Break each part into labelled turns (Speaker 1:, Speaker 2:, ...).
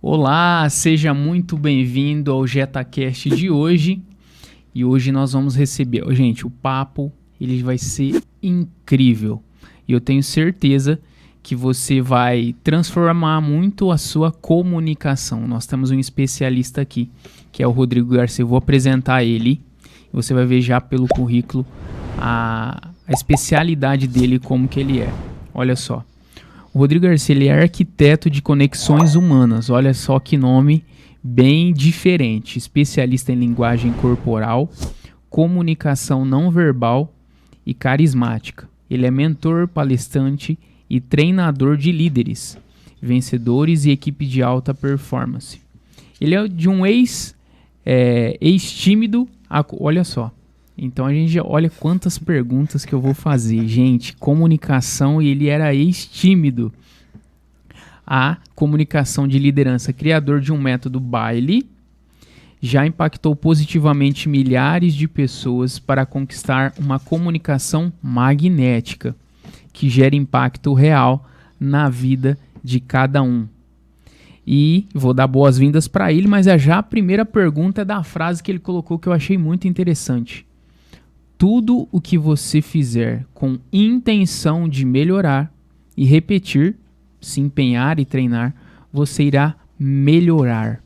Speaker 1: Olá, seja muito bem-vindo ao JetaCast de hoje. E hoje nós vamos receber... Gente, o papo ele vai ser incrível. E eu tenho certeza que você vai transformar muito a sua comunicação. Nós temos um especialista aqui, que é o Rodrigo Garcia. Eu vou apresentar ele. Você vai ver já pelo currículo a especialidade dele, como que ele é. Olha só. O Rodrigo Garcia ele é arquiteto de conexões humanas. Olha só que nome bem diferente. Especialista em linguagem corporal, comunicação não verbal e carismática. Ele é mentor, palestrante e treinador de líderes, vencedores e equipe de alta performance. Ele é de um ex-tímido. Olha só. Então a gente olha quantas perguntas que eu vou fazer. Gente, comunicação, e ele era ex-tímido. A comunicação de liderança, criador de um método Baile, já impactou positivamente milhares de pessoas para conquistar uma comunicação magnética, que gera impacto real na vida de cada um. E vou dar boas-vindas para ele, mas já a primeira pergunta é da frase que ele colocou que eu achei muito interessante. Tudo o que você fizer com intenção de melhorar e repetir, se empenhar e treinar, você irá melhorar.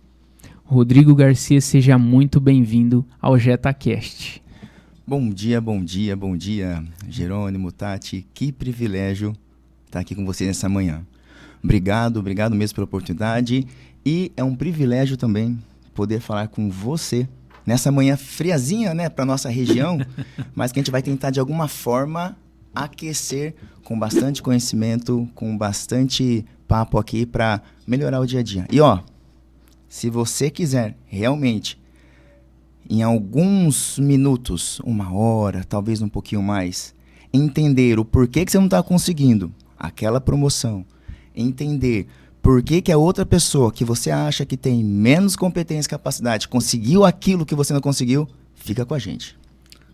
Speaker 1: Rodrigo Garcia, seja muito bem-vindo ao JetaCast.
Speaker 2: Bom dia, Jerônimo, Tati, que privilégio estar aqui com vocês nessa manhã. Obrigado mesmo pela oportunidade, e é um privilégio também poder falar com você nessa manhã friazinha, né, para nossa região, mas que a gente vai tentar de alguma forma aquecer com bastante conhecimento, com bastante papo aqui para melhorar o dia a dia. E se você quiser realmente, em alguns minutos, 1 hora, talvez um pouquinho mais, entender o porquê que você não está conseguindo aquela promoção, entender por que a outra pessoa que você acha que tem menos competência e capacidade conseguiu aquilo que você não conseguiu, fica com a gente.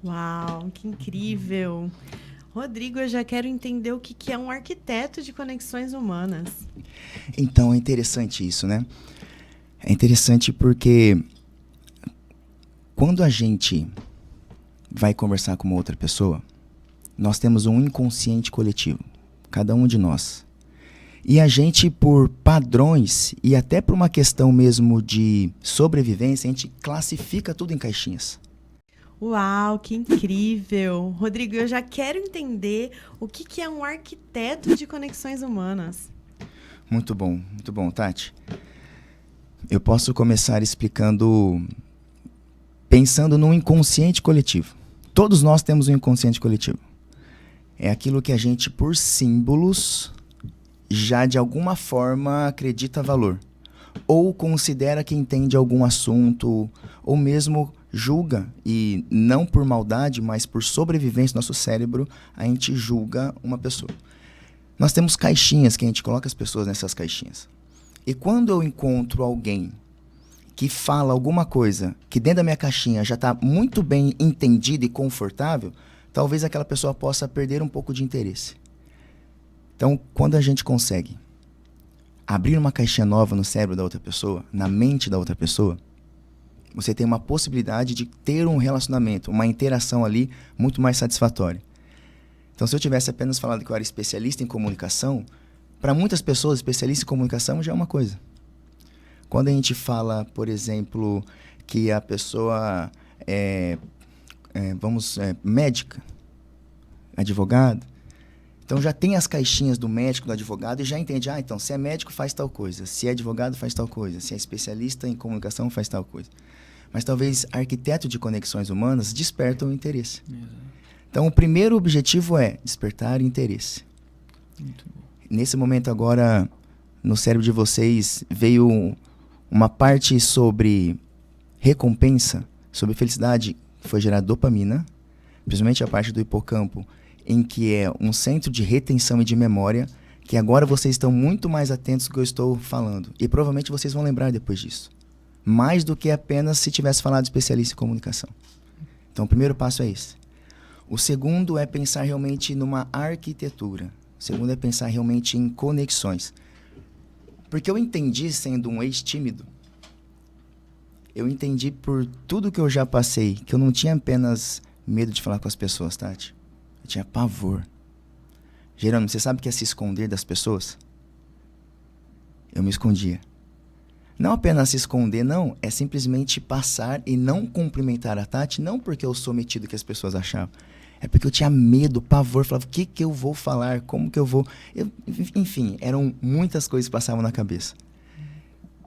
Speaker 3: Uau, que incrível! Rodrigo, eu já quero entender o que é um arquiteto de conexões humanas.
Speaker 2: Então, é interessante isso, né? É interessante porque quando a gente vai conversar com uma outra pessoa, nós temos um inconsciente coletivo, cada um de nós. E a gente, por padrões e até por uma questão mesmo de sobrevivência, a gente classifica tudo em caixinhas.
Speaker 3: Uau, que incrível! Rodrigo, eu já quero entender o que é um arquiteto de conexões humanas.
Speaker 2: Muito bom, Tati. Eu posso começar pensando no inconsciente coletivo. Todos nós temos um inconsciente coletivo. É aquilo que a gente, por símbolos, já de alguma forma acredita valor, ou considera que entende algum assunto, ou mesmo julga, e não por maldade, mas por sobrevivência do nosso cérebro, a gente julga uma pessoa. Nós temos caixinhas que a gente coloca as pessoas nessas caixinhas. E quando eu encontro alguém que fala alguma coisa que dentro da minha caixinha já está muito bem entendida e confortável, talvez aquela pessoa possa perder um pouco de interesse. Então, quando a gente consegue abrir uma caixinha nova no cérebro da outra pessoa, na mente da outra pessoa, você tem uma possibilidade de ter um relacionamento, uma interação ali muito mais satisfatória. Então, se eu tivesse apenas falado que eu era especialista em comunicação, para muitas pessoas, especialista em comunicação já é uma coisa. Quando a gente fala, por exemplo, que a pessoa é médica, advogado, então já tem as caixinhas do médico, do advogado, e já entende, então se é médico faz tal coisa, se é advogado faz tal coisa, se é especialista em comunicação faz tal coisa. Mas talvez arquiteto de conexões humanas desperta o interesse. Então o primeiro objetivo é despertar interesse. Muito bom. Nesse momento agora, no cérebro de vocês, veio uma parte sobre recompensa, sobre felicidade, foi gerada dopamina, principalmente a parte do hipocampo, em que é um centro de retenção e de memória, que agora vocês estão muito mais atentos ao que eu estou falando. E provavelmente vocês vão lembrar depois disso. Mais do que apenas se tivesse falado de especialista em comunicação. Então o primeiro passo é esse. O segundo é pensar realmente numa arquitetura. O segundo é pensar realmente em conexões. Porque eu entendi, sendo um ex-tímido, eu entendi por tudo que eu já passei, que eu não tinha apenas medo de falar com as pessoas, Tati. Eu tinha pavor. Jerônimo, você sabe o que é se esconder das pessoas? Eu me escondia. Não apenas se esconder, não. É simplesmente passar e não cumprimentar a Tati, não porque eu sou metido que as pessoas achavam. É porque eu tinha medo, pavor. Falava, o que eu vou falar? Como que eu vou... Enfim, eram muitas coisas que passavam na cabeça.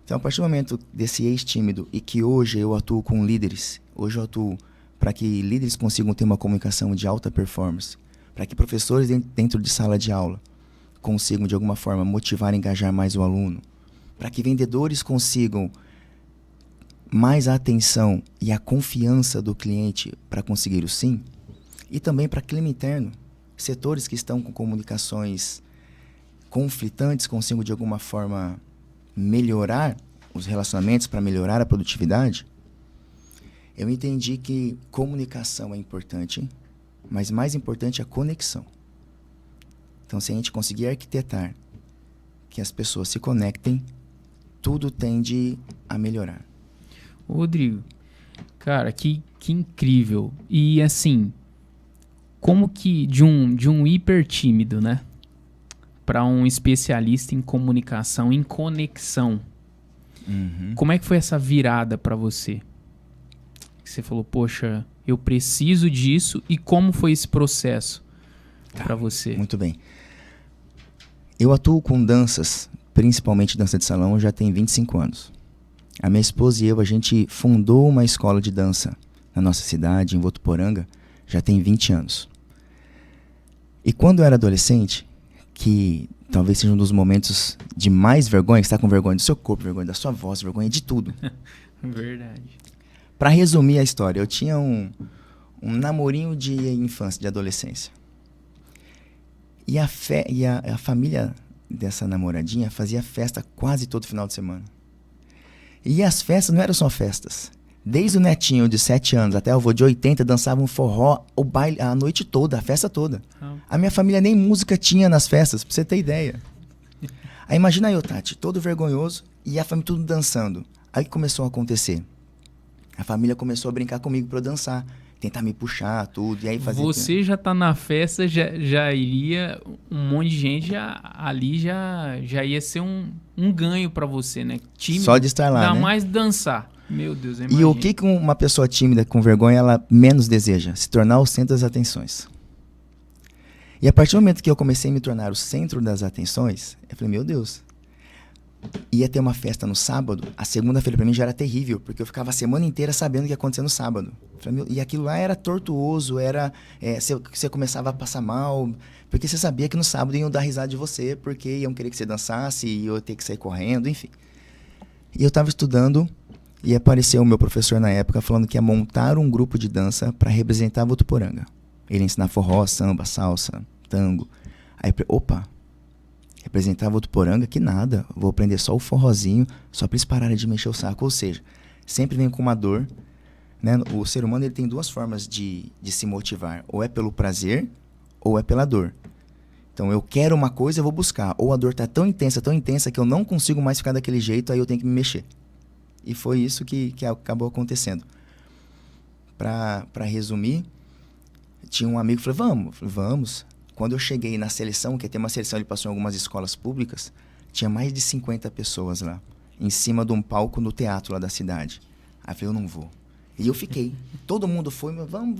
Speaker 2: Então, a partir do momento desse ex-tímido e que hoje eu atuo com líderes, hoje eu atuo para que líderes consigam ter uma comunicação de alta performance, para que professores dentro de sala de aula consigam, de alguma forma, motivar e engajar mais o aluno, para que vendedores consigam mais a atenção e a confiança do cliente para conseguir o sim, e também para clima interno, setores que estão com comunicações conflitantes consigam, de alguma forma, melhorar os relacionamentos para melhorar a produtividade. Eu entendi que comunicação é importante, mas mais importante é a conexão. Então, se a gente conseguir arquitetar que as pessoas se conectem, tudo tende a melhorar.
Speaker 1: Rodrigo, cara, que incrível. E assim, como que de um hiper tímido, né, para um especialista em comunicação, em conexão, como é que foi essa virada para você? Você falou, poxa, eu preciso disso. E como foi esse processo para você?
Speaker 2: Muito bem. Eu atuo com danças, principalmente dança de salão, já tem 25 anos. A minha esposa e eu, a gente fundou uma escola de dança na nossa cidade, em Votuporanga, já tem 20 anos. E quando eu era adolescente, que talvez seja um dos momentos de mais vergonha, que você está com vergonha do seu corpo, vergonha da sua voz, vergonha de tudo.
Speaker 1: Verdade.
Speaker 2: Para resumir a história, eu tinha um namorinho de infância, de adolescência. E a família dessa namoradinha fazia festa quase todo final de semana. E as festas não eram só festas. Desde o netinho de 7 anos até o avô de 80 dançavam forró, o baile, a noite toda, a festa toda. A minha família nem música tinha nas festas, pra você ter ideia. Aí imagina eu, Tati, todo vergonhoso e a família tudo dançando. Aí que começou a acontecer. A família começou a brincar comigo pra eu dançar, tentar me puxar, tudo. E aí fazer.
Speaker 1: Você já tá na festa, já iria, um monte de gente ali já ia ser um ganho pra você, né? Tímido,
Speaker 2: só de estar lá,
Speaker 1: ainda
Speaker 2: né?
Speaker 1: mais dançar. Meu Deus, eu
Speaker 2: E
Speaker 1: imagino.
Speaker 2: o que uma pessoa tímida com vergonha ela menos deseja? Se tornar o centro das atenções. E a partir do momento que eu comecei a me tornar o centro das atenções, eu falei, meu Deus. Ia ter uma festa no sábado, a segunda-feira pra mim já era terrível, porque eu ficava a semana inteira sabendo o que ia acontecer no sábado. Falei, e aquilo lá era tortuoso, você começava a passar mal, porque você sabia que no sábado iam dar risada de você, porque iam querer que você dançasse, e eu ia ter que sair correndo, enfim. E eu tava estudando, e apareceu o meu professor na época falando que ia montar um grupo de dança para representar Votuporanga. Ele ia ensinar forró, samba, salsa, tango. Aí, opa, representar Votuporanga? Que nada, vou aprender só o forrozinho, só para eles pararem de mexer o saco. Ou seja, sempre vem com uma dor, né? O ser humano ele tem duas formas de se motivar, ou é pelo prazer, ou é pela dor. Então eu quero uma coisa, eu vou buscar. Ou a dor tá tão intensa que eu não consigo mais ficar daquele jeito, aí eu tenho que me mexer. E foi isso que acabou acontecendo. Para resumir, tinha um amigo que falou, vamos. Eu falei, vamos. Quando eu cheguei na seleção, que ia ter uma seleção, ele passou em algumas escolas públicas, tinha mais de 50 pessoas lá, em cima de um palco no teatro lá da cidade. Aí eu falei, eu não vou. E eu fiquei. Todo mundo foi, mas vamos,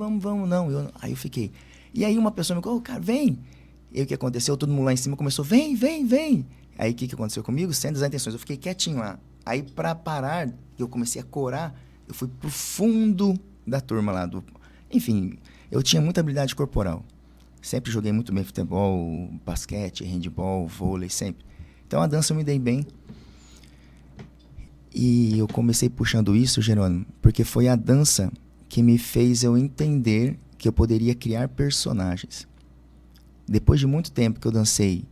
Speaker 2: não. Aí eu fiquei. E aí uma pessoa me falou, cara, vem. E aí o que aconteceu? Todo mundo lá em cima começou, vem. Aí o que aconteceu comigo? Sem das intenções, eu fiquei quietinho lá. Aí pra parar, eu comecei a corar, eu fui pro fundo da turma lá. Enfim, eu tinha muita habilidade corporal. Sempre joguei muito bem futebol, basquete, handebol, vôlei, sempre. Então a dança eu me dei bem. E eu comecei puxando isso, Jerônimo, porque foi a dança que me fez eu entender que eu poderia criar personagens. Depois de muito tempo que eu dancei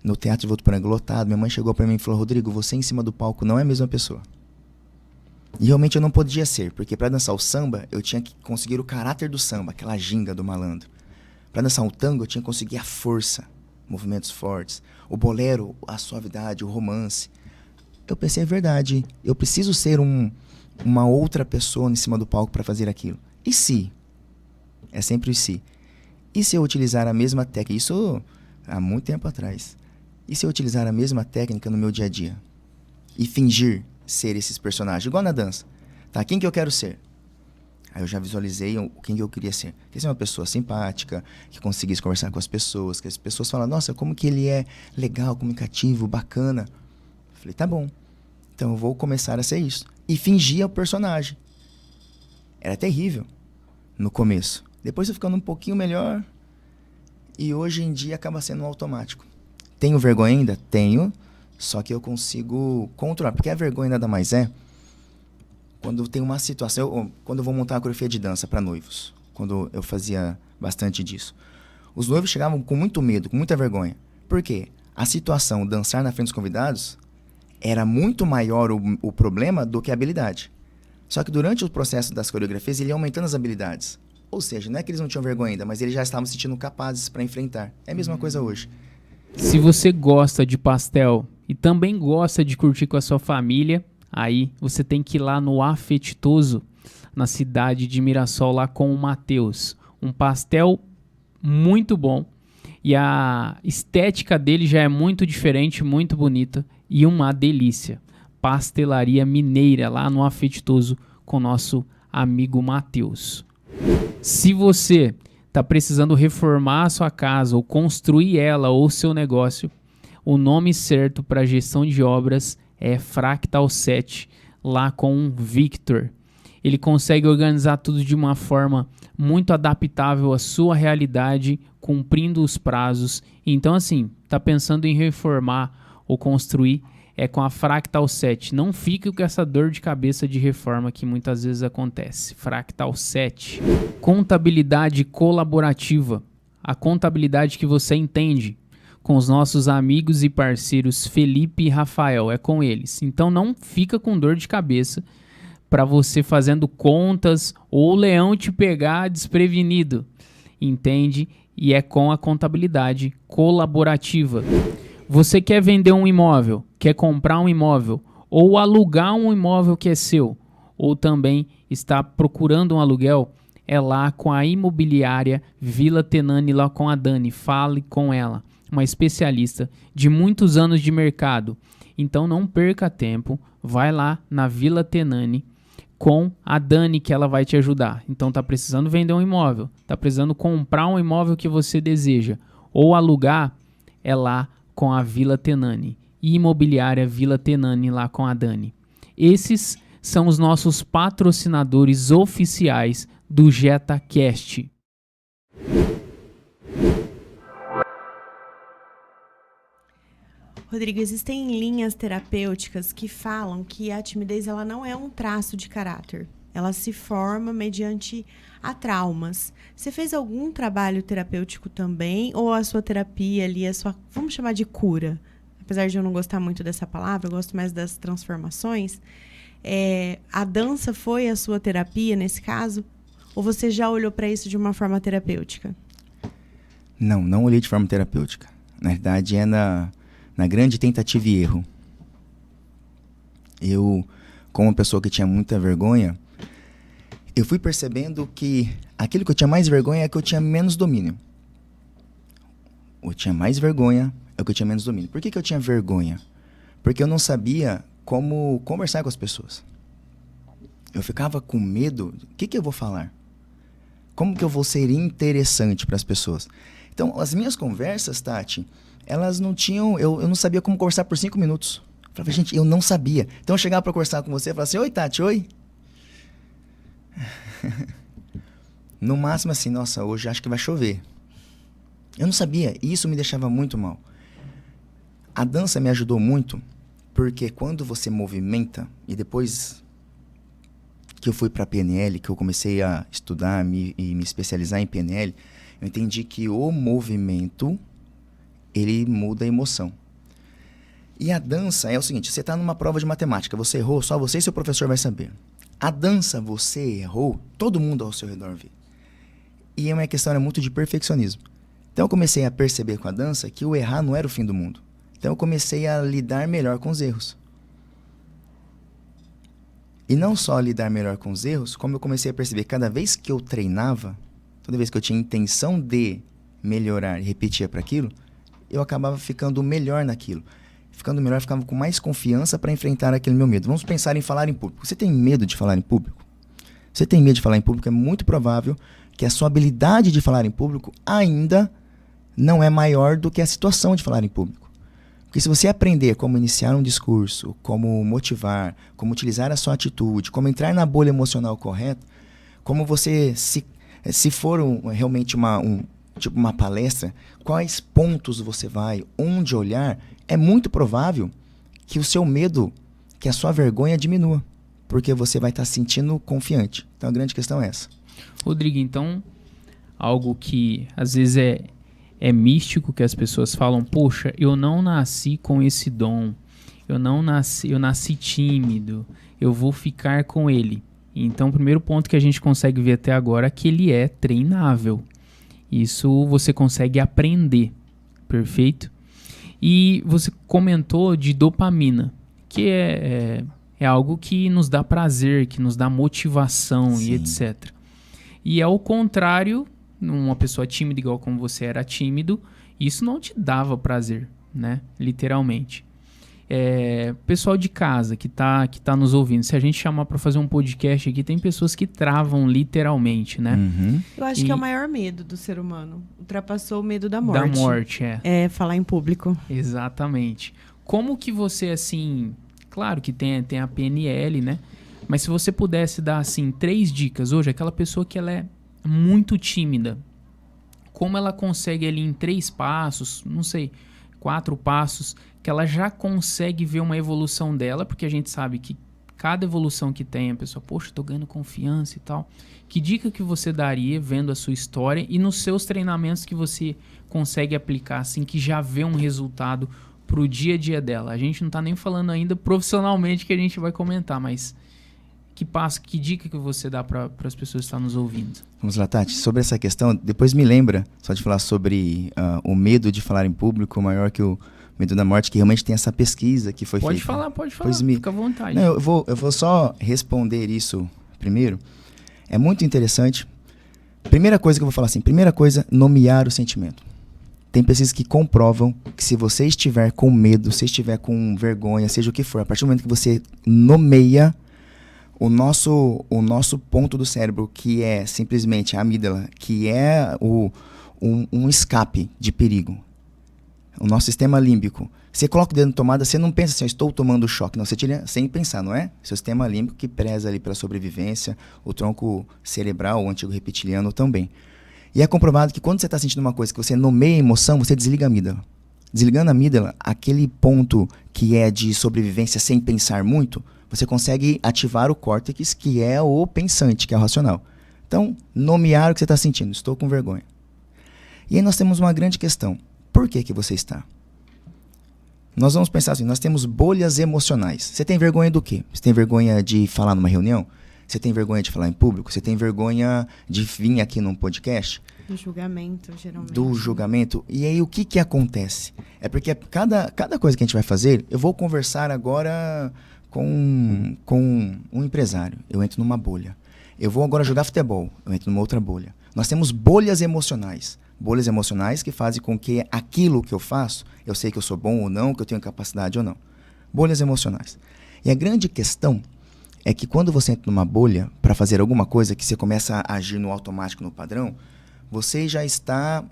Speaker 2: no Teatro de Votuporanga lotado, minha mãe chegou pra mim e falou, Rodrigo, você em cima do palco não é a mesma pessoa. E realmente eu não podia ser, porque para dançar o samba, eu tinha que conseguir o caráter do samba, aquela ginga do malandro. Para dançar o tango, eu tinha que conseguir a força, movimentos fortes. O bolero, a suavidade, o romance. Eu pensei, é verdade, eu preciso ser uma outra pessoa em cima do palco para fazer aquilo. E se? É sempre o se. E se eu utilizar a mesma técnica? Isso há muito tempo atrás. E se eu utilizar a mesma técnica no meu dia a dia? E fingir ser esses personagens, igual na dança. Tá, quem que eu quero ser? Aí eu já visualizei quem que eu queria ser. Queria ser uma pessoa simpática, que conseguisse conversar com as pessoas, que as pessoas falam, nossa, como que ele é legal, comunicativo, bacana. Falei, tá bom, então eu vou começar a ser isso. E fingia o personagem. Era terrível no começo. Depois eu ficando um pouquinho melhor e hoje em dia acaba sendo um automático. Tenho vergonha ainda? Tenho, só que eu consigo controlar. Porque a vergonha nada mais é quando tem uma situação... quando eu vou montar uma coreografia de dança para noivos, quando eu fazia bastante disso. Os noivos chegavam com muito medo, com muita vergonha. Por quê? A situação, dançar na frente dos convidados, era muito maior o problema do que a habilidade. Só que durante o processo das coreografias, ele ia aumentando as habilidades. Ou seja, não é que eles não tinham vergonha ainda, mas eles já estavam se sentindo capazes para enfrentar. É a mesma coisa hoje.
Speaker 1: Se você gosta de pastel e também gosta de curtir com a sua família, aí você tem que ir lá no Afetitoso, na cidade de Mirassol, lá com o Matheus. Um pastel muito bom. E a estética dele já é muito diferente, muito bonita e uma delícia. Pastelaria Mineira, lá no Afetitoso, com o nosso amigo Matheus. Se você está precisando reformar a sua casa ou construir ela ou seu negócio, o nome certo para gestão de obras é Fractal 7, lá com o Victor. Ele consegue organizar tudo de uma forma muito adaptável à sua realidade, cumprindo os prazos. Então, assim, tá pensando em reformar ou construir, é com a Fractal 7. Não fique com essa dor de cabeça de reforma que muitas vezes acontece. Fractal 7. Contabilidade colaborativa. A contabilidade que você entende. Com os nossos amigos e parceiros Felipe e Rafael. É com eles. Então não fica com dor de cabeça para você fazendo contas ou o leão te pegar desprevenido. Entende? E é com a contabilidade colaborativa. Você quer vender um imóvel, quer comprar um imóvel, ou alugar um imóvel que é seu, ou também está procurando um aluguel, é lá com a imobiliária Vila Tenani, lá com a Dani. Fale com ela, uma especialista de muitos anos de mercado. Então não perca tempo, vai lá na Vila Tenani com a Dani que ela vai te ajudar. Então tá precisando vender um imóvel, tá precisando comprar um imóvel que você deseja, ou alugar, é lá com a Vila Tenani, Imobiliária Vila Tenani, lá com a Dani. Esses são os nossos patrocinadores oficiais do JetaCast.
Speaker 3: Rodrigo, existem linhas terapêuticas que falam que a timidez ela não é um traço de caráter. Ela se forma mediante a traumas. Você fez algum trabalho terapêutico também? Ou a sua terapia ali, vamos chamar de cura? Apesar de eu não gostar muito dessa palavra, eu gosto mais das transformações. A dança foi a sua terapia nesse caso? Ou você já olhou para isso de uma forma terapêutica?
Speaker 2: Não olhei de forma terapêutica. Na verdade, é na grande tentativa e erro. Eu, como uma pessoa que tinha muita vergonha, eu fui percebendo que aquilo que eu tinha mais vergonha é que eu tinha menos domínio. Eu tinha mais vergonha é o que eu tinha menos domínio. Por que eu tinha vergonha? Porque eu não sabia como conversar com as pessoas. Eu ficava com medo. O que eu vou falar? Como que eu vou ser interessante para as pessoas? Então, as minhas conversas, Tati, elas não tinham... Eu não sabia como conversar por 5 minutos. Eu falava, gente, eu não sabia. Então, eu chegava para conversar com você e falava assim, oi, Tati, oi. No máximo assim, nossa, hoje acho que vai chover. Eu não sabia, e isso me deixava muito mal. A dança me ajudou muito, porque quando você movimenta, e depois que eu fui para a PNL, que eu comecei a estudar e me especializar em PNL, eu entendi que o movimento, ele muda a emoção. E a dança é o seguinte, você está numa prova de matemática, você errou, só você e seu professor vai saber. A dança, você errou, todo mundo ao seu redor vê. E a minha questão era muito de perfeccionismo. Então eu comecei a perceber com a dança que o errar não era o fim do mundo. Então eu comecei a lidar melhor com os erros. E não só lidar melhor com os erros, como eu comecei a perceber que cada vez que eu treinava, toda vez que eu tinha intenção de melhorar e repetia para aquilo, eu acabava ficando melhor naquilo. Ficando melhor, ficava com mais confiança para enfrentar aquele meu medo. Vamos pensar em falar em público. Você tem medo de falar em público? Você tem medo de falar em público? É muito provável que a sua habilidade de falar em público ainda não é maior do que a situação de falar em público. Porque se você aprender como iniciar um discurso, como motivar, como utilizar a sua atitude, como entrar na bolha emocional correta, como você, se for realmente uma palestra, quais pontos você vai, onde olhar, é muito provável que o seu medo, que a sua vergonha diminua, porque você vai estar se sentindo confiante. Então a grande questão é essa.
Speaker 1: Rodrigo, então, algo que às vezes é místico, que as pessoas falam, poxa, eu não nasci com esse dom, eu nasci tímido, eu vou ficar com ele. Então, o primeiro ponto que a gente consegue ver até agora é que ele é treinável. Isso você consegue aprender, perfeito? E você comentou de dopamina, que é algo que nos dá prazer, que nos dá motivação. Sim. E etc. E é o contrário, uma pessoa tímida igual como você era tímido, isso não te dava prazer, né? Literalmente. Pessoal de casa que tá nos ouvindo, se a gente chamar para fazer um podcast aqui, tem pessoas que travam literalmente, né?
Speaker 2: Uhum.
Speaker 3: Eu acho que é o maior medo do ser humano. Ultrapassou o medo da morte.
Speaker 1: Da morte,
Speaker 3: É falar em público.
Speaker 1: Exatamente. Como que você, assim... Claro que tem a PNL, né? Mas se você pudesse dar, assim, 3 dicas hoje, aquela pessoa que ela é muito tímida, como ela consegue ali em 3 passos, não sei, 4 passos, que ela já consegue ver uma evolução dela, porque a gente sabe que cada evolução que tem, a pessoa, poxa, tô ganhando confiança e tal. Que dica que você daria vendo a sua história e nos seus treinamentos que você consegue aplicar, assim, que já vê um resultado pro dia a dia dela? A gente não tá nem falando ainda profissionalmente, que a gente vai comentar, mas que dica que você dá para as pessoas que estão nos ouvindo?
Speaker 2: Vamos lá, Tati. Sobre essa questão, depois me lembra, só de falar sobre o medo de falar em público maior que o medo da morte, que realmente tem essa pesquisa que foi feita.
Speaker 1: Pode falar, fica à vontade.
Speaker 2: Não, eu vou só responder isso primeiro. É muito interessante. Primeira coisa que eu vou falar assim, nomear o sentimento. Tem pesquisas que comprovam que se você estiver com medo, se estiver com vergonha, seja o que for, a partir do momento que você nomeia o nosso ponto do cérebro, que é simplesmente a amígdala, que é um escape de perigo, o nosso sistema límbico. Você coloca o dedo na tomada, você não pensa assim, eu estou tomando choque. Não, você tira sem pensar, não é? Seu sistema límbico que preza ali pela sobrevivência, o tronco cerebral, o antigo reptiliano também. E é comprovado que quando você está sentindo uma coisa, que você nomeia a emoção, você desliga a amígdala. Desligando a amígdala, aquele ponto que é de sobrevivência sem pensar muito, você consegue ativar o córtex, que é o pensante, que é o racional. Então, nomear o que você está sentindo. Estou com vergonha. E aí nós temos uma grande questão. Por que você está? Nós vamos pensar assim, nós temos bolhas emocionais. Você tem vergonha do quê? Você tem vergonha de falar numa reunião? Você tem vergonha de falar em público? Você tem vergonha de vir aqui num podcast?
Speaker 3: Do julgamento, geralmente.
Speaker 2: Do julgamento. E aí o que acontece? É porque cada coisa que a gente vai fazer, eu vou conversar agora com um empresário. Eu entro numa bolha. Eu vou agora jogar futebol. Eu entro numa outra bolha. Nós temos bolhas emocionais. Bolhas emocionais que fazem com que aquilo que eu faço, eu sei que eu sou bom ou não, que eu tenho capacidade ou não. Bolhas emocionais. E a grande questão é que quando você entra numa bolha para fazer alguma coisa que você começa a agir no automático, no padrão, você já está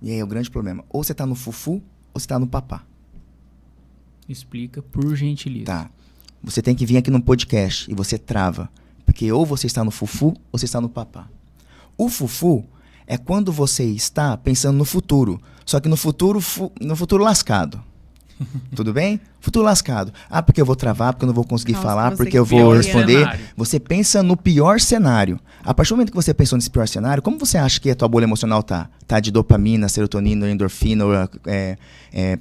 Speaker 2: e aí é o grande problema, ou você está no fufu ou você está no papá.
Speaker 1: Explica, por gentileza.
Speaker 2: Tá. Você tem que vir aqui num podcast e você trava, porque ou você está no fufu ou você está no papá. O fufu é quando você está pensando no futuro, só que no futuro lascado. Tudo bem? Futuro lascado. Ah, porque eu vou travar, porque eu não vou conseguir falar, porque eu vou responder.
Speaker 1: Cenário.
Speaker 2: Você pensa no pior cenário. A partir do momento que você pensou nesse pior cenário, como você acha que a tua bolha emocional tá? Tá de dopamina, serotonina, endorfina,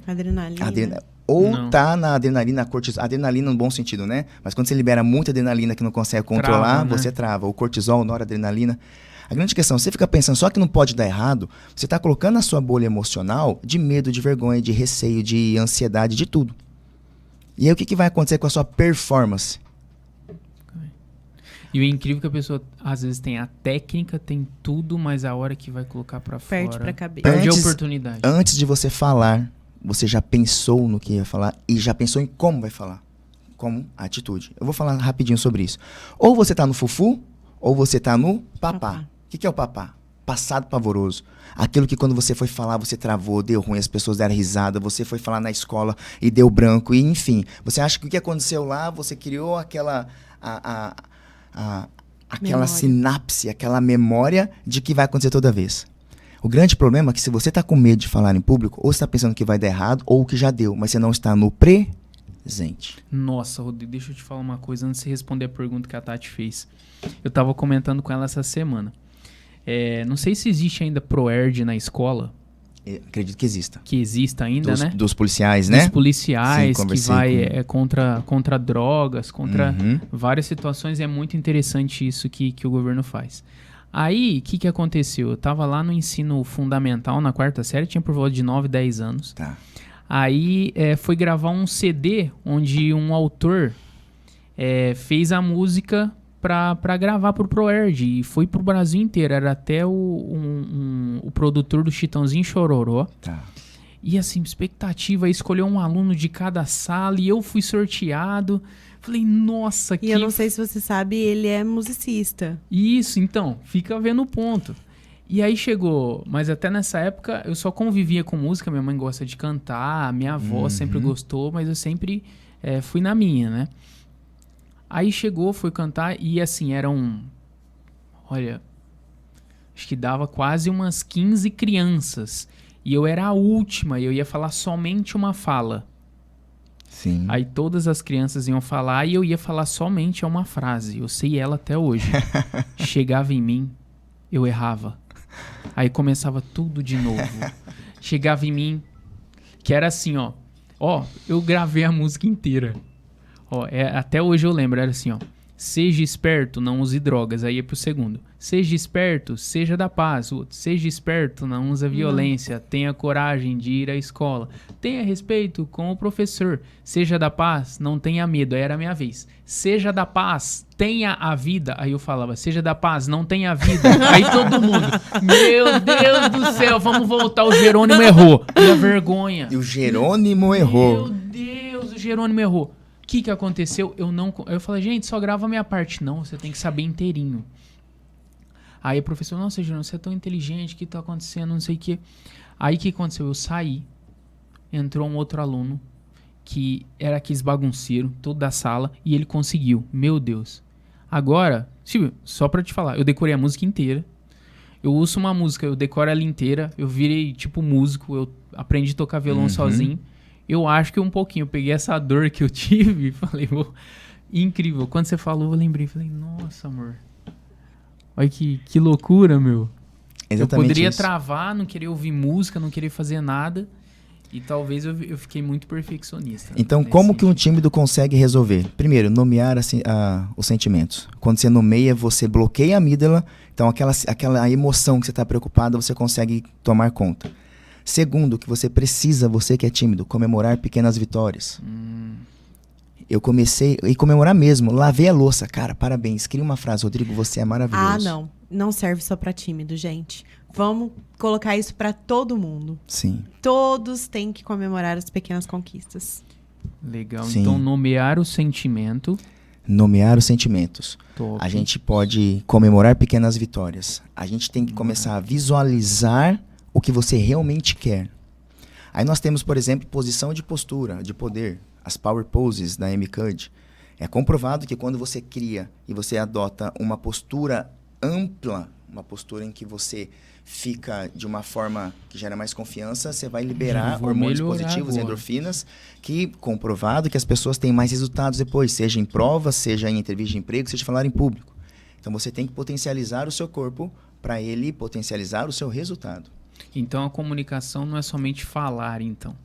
Speaker 3: adrenalina.
Speaker 2: Ou
Speaker 1: Não.
Speaker 2: tá na adrenalina, cortisol. Adrenalina no bom sentido, né? Mas quando você libera muita adrenalina que não consegue controlar,
Speaker 1: Trava, né?
Speaker 2: você trava. O cortisol, noradrenalina. A grande questão, você fica pensando só que não pode dar errado, você está colocando a sua bolha emocional de medo, de vergonha, de receio, de ansiedade, de tudo. E aí o que vai acontecer com a sua performance?
Speaker 1: E o incrível é que a pessoa, às vezes, tem a técnica, tem tudo, mas a hora que vai colocar pra fora...
Speaker 3: Perde pra cabeça.
Speaker 1: Perde a oportunidade.
Speaker 2: Antes de você falar, você já pensou no que ia falar e já pensou em como vai falar. Como atitude. Eu vou falar rapidinho sobre isso. Ou você tá no fufu, ou você tá no papá. O que é o papá? Passado pavoroso. Aquilo que quando você foi falar, você travou, deu ruim, as pessoas deram risada, você foi falar na escola e deu branco, e enfim. Você acha que o que aconteceu lá, você criou aquela... aquela sinapse, aquela memória de que vai acontecer toda vez. O grande problema é que se você está com medo de falar em público, ou você está pensando que vai dar errado, ou que já deu, mas você não está no presente.
Speaker 1: Nossa, Rodrigo, deixa eu te falar uma coisa antes de você responder a pergunta que a Tati fez. Eu estava comentando com ela essa semana. Não sei se existe ainda ProErd na escola.
Speaker 2: Eu acredito que exista.
Speaker 1: Que exista ainda, né?
Speaker 2: Dos policiais, né?
Speaker 1: Dos policiais,
Speaker 2: sim,
Speaker 1: que vai contra drogas, contra várias situações. E é muito interessante isso que o governo faz. Aí, o que aconteceu? Eu estava lá no ensino fundamental, na 4ª série, tinha por volta de 9, 10 anos.
Speaker 2: Tá.
Speaker 1: Aí, foi gravar um CD onde um autor fez a música pra gravar pro ProErd, e foi pro Brasil inteiro. Era até o produtor do Chitãozinho Chororó.
Speaker 2: Tá.
Speaker 1: E assim, expectativa, escolheu um aluno de cada sala, e eu fui sorteado. Falei, nossa,
Speaker 3: E eu não sei se você sabe, ele é musicista.
Speaker 1: Isso, então, fica vendo o ponto. E aí chegou, mas até nessa época eu só convivia com música, minha mãe gosta de cantar, minha avó sempre gostou, mas eu sempre fui na minha, né? Aí chegou, fui cantar e assim, olha, acho que dava quase umas 15 crianças. E eu era a última, e eu ia falar somente uma fala.
Speaker 2: Sim.
Speaker 1: Aí todas as crianças iam falar e eu ia falar somente uma frase. Eu sei ela até hoje. Chegava em mim, eu errava. Aí começava tudo de novo. Chegava em mim, que era assim, ó. Ó, eu gravei a música inteira. Ó, até hoje eu lembro, era assim, ó. Seja esperto, não use drogas. Aí é pro segundo. Seja esperto, seja da paz. Outro, seja esperto, não use violência. Tenha coragem de ir à escola. Tenha respeito com o professor. Seja da paz, não tenha medo. Aí era a minha vez. Seja da paz, tenha a vida. Aí eu falava, seja da paz, não tenha a vida. Aí todo mundo, meu Deus do céu, vamos voltar. O Jerônimo errou. E a vergonha.
Speaker 2: E o Jerônimo errou.
Speaker 1: Meu Deus, o Jerônimo errou. O que aconteceu? Eu falei, gente, só grava a minha parte. Não, você tem que saber inteirinho. Aí o professor, nossa, Jerônimo, você é tão inteligente, o que tá acontecendo, não sei o quê. Aí o que aconteceu? Eu saí, entrou um outro aluno, que era aqueles bagunceiros, todo da sala, e ele conseguiu. Meu Deus. Agora, Silvio, só pra te falar, eu decorei a música inteira. Eu ouço uma música, eu decoro ela inteira, eu virei tipo músico, eu aprendi a tocar violão sozinho. Eu acho que um pouquinho, eu peguei essa dor que eu tive e falei, incrível. Quando você falou, eu lembrei, falei, nossa, amor. Olha que loucura, meu.
Speaker 2: Exatamente
Speaker 1: eu poderia
Speaker 2: isso.
Speaker 1: travar, não querer ouvir música, não querer fazer nada. E talvez eu fiquei muito perfeccionista.
Speaker 2: Então, como que um tímido consegue resolver? Primeiro, nomear os sentimentos. Quando você nomeia, você bloqueia a amígdala. Então, aquela emoção que você está preocupada, você consegue tomar conta. Segundo, que você precisa, você que é tímido, comemorar pequenas vitórias. Eu comecei, e comemorar mesmo, lavei a louça. Cara, parabéns, cria uma frase, Rodrigo, você é maravilhoso.
Speaker 3: Ah, não serve só pra tímido, gente. Vamos colocar isso pra todo mundo.
Speaker 2: Sim.
Speaker 3: Todos têm que comemorar as pequenas conquistas.
Speaker 1: Legal,
Speaker 2: Sim.
Speaker 1: Então nomear o sentimento.
Speaker 2: Nomear os sentimentos.
Speaker 1: Top.
Speaker 2: A gente pode comemorar pequenas vitórias. A gente tem que começar a visualizar o que você realmente quer. Aí nós temos, por exemplo, posição de postura, de poder, as power poses da MCUD. É comprovado que quando você cria e você adota uma postura ampla, uma postura em que você fica de uma forma que gera mais confiança, você vai liberar hormônios positivos e endorfinas, que comprovado que as pessoas têm mais resultados depois, seja em provas, seja em entrevista de emprego, seja falar em público. Então você tem que potencializar o seu corpo para ele potencializar o seu resultado.
Speaker 1: Então a comunicação não é somente falar, então.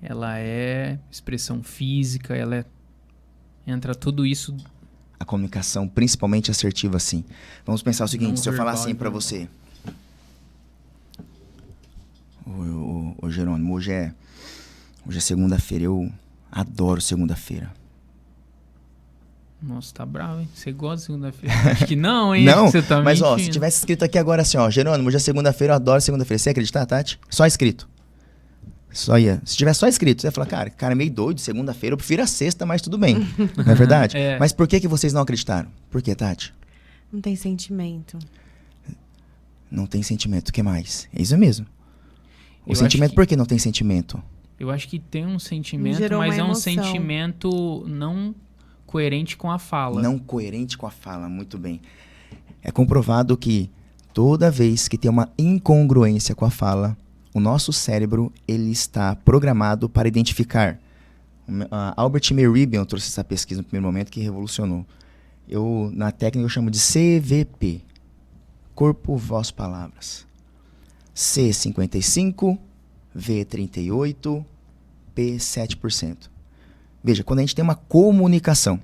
Speaker 1: Ela é expressão física, entra tudo isso.
Speaker 2: comunicação, principalmente assertiva, assim. Vamos pensar o seguinte,
Speaker 1: Não
Speaker 2: se eu falar
Speaker 1: verbal,
Speaker 2: assim para você... Ô Jerônimo, hoje é segunda-feira, eu adoro segunda-feira.
Speaker 1: Nossa, tá bravo, hein? Você gosta de segunda-feira? Acho que não, hein?
Speaker 2: Não,
Speaker 1: Acho que você tá
Speaker 2: mas
Speaker 1: mentindo.
Speaker 2: se tivesse escrito aqui agora assim, Jerônimo, hoje é segunda-feira, eu adoro segunda-feira. Você ia acreditar, Tati? Só escrito. Só ia. Se tivesse só escrito, você ia falar, cara, é meio doido, segunda-feira, eu prefiro a sexta, mas tudo bem. Não é verdade?
Speaker 1: É.
Speaker 2: Mas por que vocês não acreditaram? Por que, Tati?
Speaker 3: Não tem sentimento.
Speaker 2: Não tem sentimento, o que mais? É isso mesmo. O
Speaker 1: Eu
Speaker 2: sentimento,
Speaker 1: acho que-
Speaker 2: por que não tem sentimento?
Speaker 1: Eu acho que tem um sentimento,
Speaker 3: Gerou
Speaker 1: mas
Speaker 3: uma
Speaker 1: é um
Speaker 3: emoção.
Speaker 1: sentimento não coerente com a fala.
Speaker 2: Não coerente com a fala, muito bem. É comprovado que toda vez que tem uma incongruência com a fala, o nosso cérebro ele está programado para identificar. Albert Mehrabian trouxe essa pesquisa no primeiro momento que revolucionou. Na técnica eu chamo de CVP. Corpo, voz, palavras. C, 55%, V, 38%, P, 7%. Veja, quando a gente tem uma comunicação,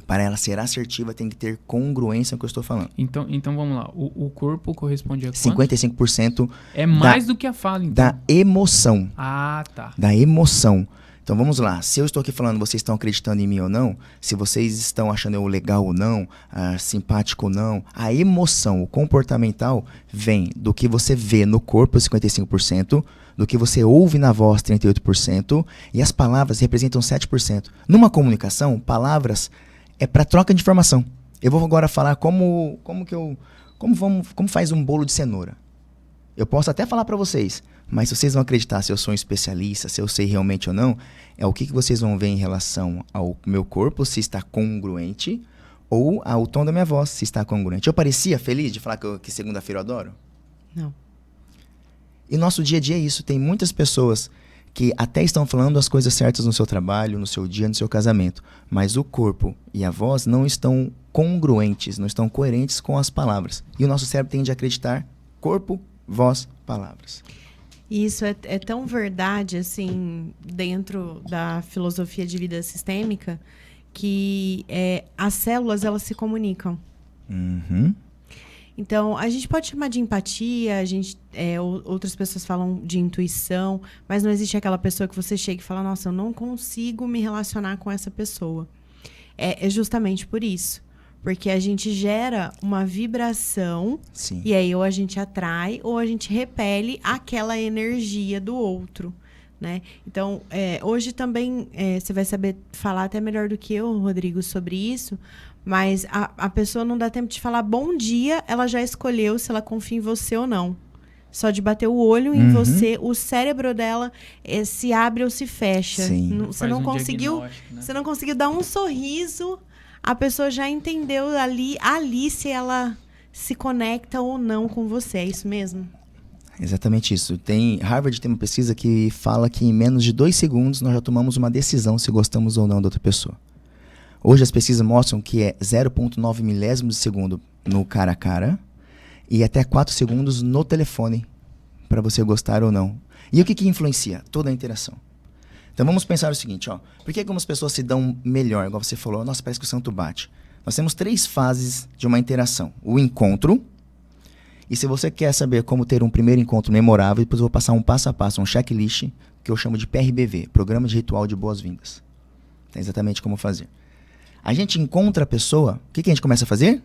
Speaker 2: para ela ser assertiva, tem que ter congruência com o que eu estou falando.
Speaker 1: Então vamos lá. O corpo corresponde a quanto?
Speaker 2: 55%
Speaker 1: É mais do que a fala, então.
Speaker 2: da emoção.
Speaker 1: Ah, tá.
Speaker 2: Da emoção. Então vamos lá. Se eu estou aqui falando, vocês estão acreditando em mim ou não, se vocês estão achando eu legal ou não, simpático ou não, a emoção, o comportamental, vem do que você vê no corpo, 55%, do que você ouve na voz, 38%, e as palavras representam 7%. Numa comunicação, palavras é para troca de informação. Eu vou agora falar como faz um bolo de cenoura. Eu posso até falar para vocês, mas se vocês vão acreditar se eu sou um especialista, se eu sei realmente ou não, é o que vocês vão ver em relação ao meu corpo, se está congruente, ou ao tom da minha voz, se está congruente. Eu parecia feliz de falar que segunda-feira eu adoro?
Speaker 3: Não.
Speaker 2: E nosso dia a dia é isso. Tem muitas pessoas que até estão falando as coisas certas no seu trabalho, no seu dia, no seu casamento, mas o corpo e a voz não estão congruentes, não estão coerentes com as palavras. E o nosso cérebro tende a acreditar corpo, voz, palavras.
Speaker 3: E isso é tão verdade, assim, dentro da filosofia de vida sistêmica, que as células, elas se comunicam.
Speaker 2: Uhum.
Speaker 3: Então, a gente pode chamar de empatia, outras pessoas falam de intuição, mas não existe aquela pessoa que você chega e fala, nossa, eu não consigo me relacionar com essa pessoa. É justamente por isso. Porque a gente gera uma vibração,
Speaker 2: Sim.
Speaker 3: e aí ou a gente atrai ou a gente repele aquela energia do outro, né? Então, hoje também você vai saber falar até melhor do que eu, Rodrigo, sobre isso, mas a pessoa não dá tempo de falar bom dia, ela já escolheu se ela confia em você ou não. Só de bater o olho em você, o cérebro dela se abre ou se fecha.
Speaker 2: Sim.
Speaker 3: Você não conseguiu,
Speaker 1: né?
Speaker 3: você não conseguiu dar um sorriso, a pessoa já entendeu ali se ela se conecta ou não com você. É isso mesmo?
Speaker 2: Exatamente isso. Harvard tem uma pesquisa que fala que em menos de 2 segundos nós já tomamos uma decisão se gostamos ou não da outra pessoa. Hoje as pesquisas mostram que é 0,9 milésimos de segundo no cara a cara e até 4 segundos no telefone para você gostar ou não. E o que influencia? Toda a interação. Então vamos pensar o seguinte, por que algumas pessoas se dão melhor? Igual você falou, nossa, parece que o santo bate. Nós temos 3 fases de uma interação. O encontro, e se você quer saber como ter um primeiro encontro memorável, depois eu vou passar um passo a passo, um checklist, que eu chamo de PRBV, Programa de Ritual de Boas-Vindas. É exatamente como fazer. A gente encontra a pessoa, o que a gente começa a fazer?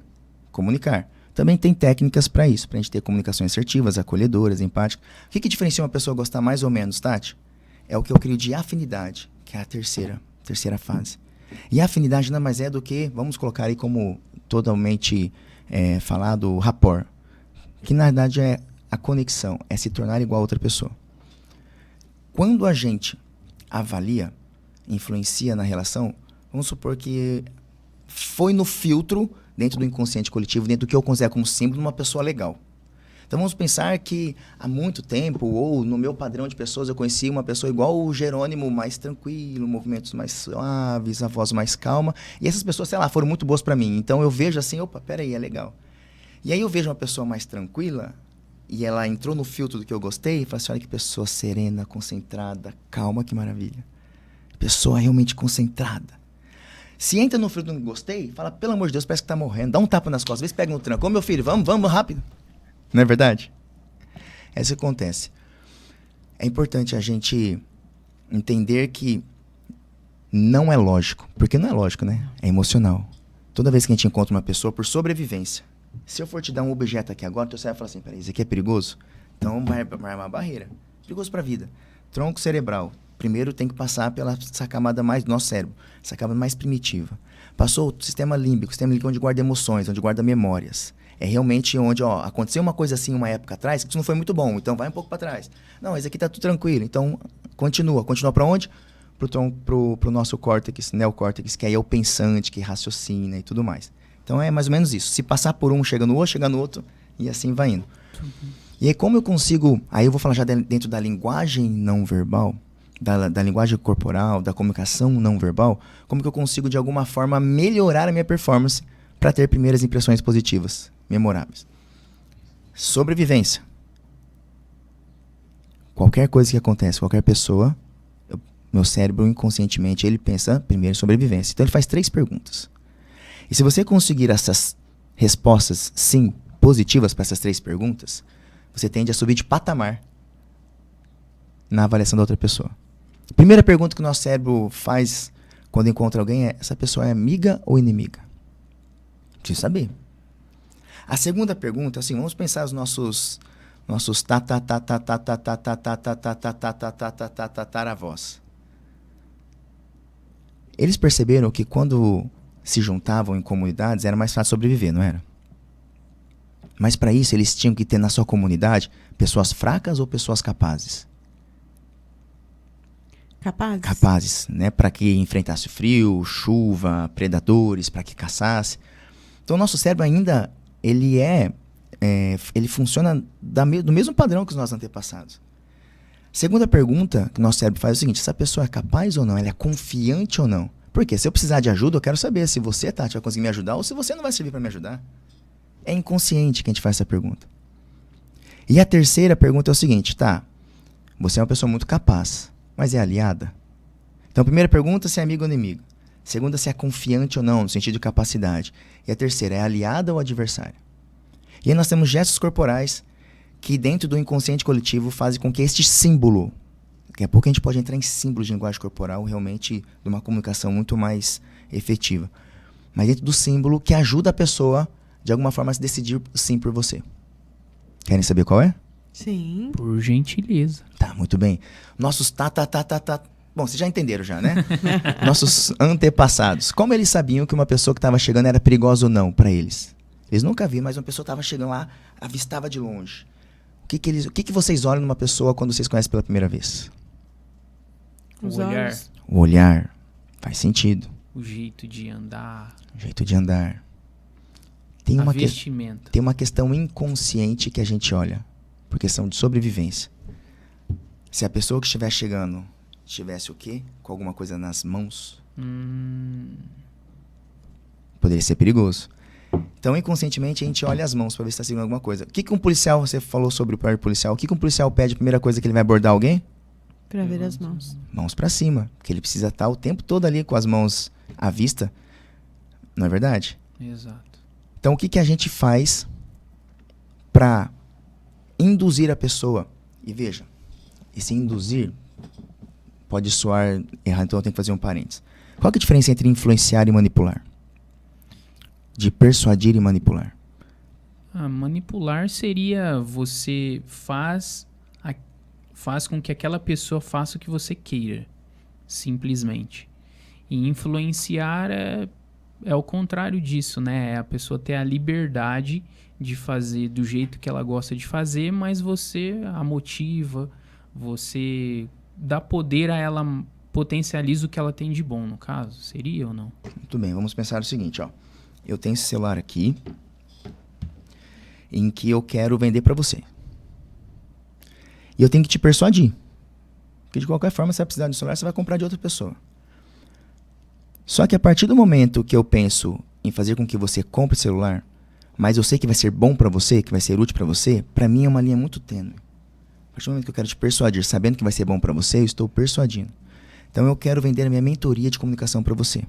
Speaker 2: Comunicar. Também tem técnicas para isso, para a gente ter comunicações assertivas, acolhedoras, empáticas. O que diferencia uma pessoa gostar mais ou menos, Tati? É o que eu crio de afinidade, que é a terceira fase. E a afinidade nada mais é do que, vamos colocar aí como totalmente falado, rapport. Que na verdade é a conexão, é se tornar igual a outra pessoa. Quando a gente avalia, influencia na relação, vamos supor que foi no filtro, dentro do inconsciente coletivo, dentro do que eu considero como símbolo, uma pessoa legal. Então vamos pensar que há muito tempo, ou no meu padrão de pessoas, eu conheci uma pessoa igual o Jerônimo, mais tranquilo, movimentos mais suaves, a voz mais calma. E essas pessoas, sei lá, foram muito boas para mim. Então eu vejo assim, opa, peraí, é legal. E aí eu vejo uma pessoa mais tranquila, e ela entrou no filtro do que eu gostei, e falei assim, olha que pessoa serena, concentrada, calma, que maravilha. Pessoa realmente concentrada. Se entra no frio do não gostei, fala, pelo amor de Deus, parece que tá morrendo. Dá um tapa nas costas, vê se pega no tranco. Ô, meu filho, vamos, rápido. Não é verdade? É isso que acontece. É importante a gente entender que não é lógico. Porque não é lógico, né? É emocional. Toda vez que a gente encontra uma pessoa por sobrevivência, se eu for te dar um objeto aqui agora, você vai falar assim, peraí, isso aqui é perigoso? Então vai armar uma barreira. Perigoso para a vida. Tronco cerebral. Primeiro tem que passar pela essa camada mais do nosso cérebro, essa camada mais primitiva. Passou o sistema límbico onde guarda emoções, onde guarda memórias. É realmente onde, aconteceu uma coisa assim uma época atrás, que isso não foi muito bom, então vai um pouco para trás. Não, esse aqui tá tudo tranquilo, então continua. Continua para onde? Pro nosso córtex, neocórtex, que aí é o pensante, que raciocina e tudo mais. Então é mais ou menos isso. Se passar por um, chega no outro, e assim vai indo. E aí como eu consigo, aí eu vou falar já dentro da linguagem não verbal, da linguagem corporal, da comunicação não verbal, como que eu consigo de alguma forma melhorar a minha performance para ter primeiras impressões positivas, memoráveis. Sobrevivência. Qualquer coisa que acontece, qualquer pessoa, meu cérebro inconscientemente, ele pensa primeiro em sobrevivência. Então ele faz 3 perguntas. E se você conseguir essas respostas, sim, positivas para essas 3 perguntas, você tende a subir de patamar na avaliação da outra pessoa. Primeira pergunta que o nosso cérebro faz quando encontra alguém é: essa pessoa é amiga ou inimiga? Preciso saber. A segunda pergunta, assim, vamos pensar os nossos tataravós. Eles perceberam que quando se juntavam em comunidades era mais fácil sobreviver, não era? Mas para isso eles tinham que ter na sua comunidade pessoas fracas ou pessoas capazes? Capazes, né? Para que enfrentasse o frio, chuva, predadores, para que caçasse. Então o nosso cérebro ainda, ele funciona do mesmo padrão que os nossos antepassados. Segunda pergunta que o nosso cérebro faz é o seguinte: essa pessoa é capaz ou não? Ela é confiante ou não? Porque se eu precisar de ajuda, eu quero saber se você, Tati, vai conseguir me ajudar ou se você não vai servir para me ajudar. É inconsciente que a gente faz essa pergunta. E a terceira pergunta é o seguinte: tá, você é uma pessoa muito capaz, mas é aliada? Então, a primeira pergunta, se é amigo ou inimigo. Segunda, se é confiante ou não, no sentido de capacidade. E a terceira, é aliada ou adversária? E aí nós temos gestos corporais que dentro do inconsciente coletivo fazem com que este símbolo, daqui a pouco a gente pode entrar em símbolos de linguagem corporal realmente de uma comunicação muito mais efetiva. Mas dentro do símbolo que ajuda a pessoa, de alguma forma, a se decidir sim por você. Querem saber qual é?
Speaker 3: Sim.
Speaker 1: Por gentileza.
Speaker 2: Tá, muito bem. Nossos Bom, vocês já entenderam já, né? Nossos antepassados. Como eles sabiam que uma pessoa que estava chegando era perigosa ou não para eles? Eles nunca viram, mas uma pessoa estava chegando lá, avistava de longe. O que vocês olham numa pessoa quando vocês conhecem pela primeira vez?
Speaker 3: Os
Speaker 1: olhar.
Speaker 3: olhos.
Speaker 2: O olhar. Faz sentido.
Speaker 1: O jeito de andar.
Speaker 2: O jeito de andar. Tem
Speaker 1: A vestimenta.
Speaker 2: tem uma questão inconsciente que a gente olha. Por questão de sobrevivência. Se a pessoa que estiver chegando tivesse o quê? Com alguma coisa nas mãos, poderia ser perigoso. Então, inconscientemente, a gente olha as mãos para ver se está segurando alguma coisa. O que um policial, você falou sobre o poder policial, o que um policial pede, a primeira coisa que ele vai abordar alguém?
Speaker 3: Pra ver as mãos.
Speaker 2: Mãos para cima. Porque ele precisa estar o tempo todo ali com as mãos à vista. Não é verdade?
Speaker 1: Exato.
Speaker 2: Então, o que a gente faz para induzir a pessoa? E veja, esse induzir pode soar errado, então eu tenho que fazer um parênteses. Qual que é a diferença entre influenciar e manipular? De persuadir e manipular.
Speaker 1: Manipular seria você faz com que aquela pessoa faça o que você queira, simplesmente. E influenciar é o contrário disso, né? É a pessoa ter a liberdade de fazer do jeito que ela gosta de fazer, mas você a motiva, você dá poder a ela, potencializa o que ela tem de bom, no caso. Seria ou não?
Speaker 2: Muito bem, vamos pensar o seguinte, ó. Eu tenho esse celular aqui, em que eu quero vender para você. E eu tenho que te persuadir. Porque de qualquer forma, se você vai precisar de um celular, você vai comprar de outra pessoa. Só que a partir do momento que eu penso em fazer com que você compre celular, mas eu sei que vai ser bom para você, que vai ser útil para você, para mim é uma linha muito tênue. A partir do momento que eu quero te persuadir, sabendo que vai ser bom para você, eu estou persuadindo. Então eu quero vender a minha mentoria de comunicação para você.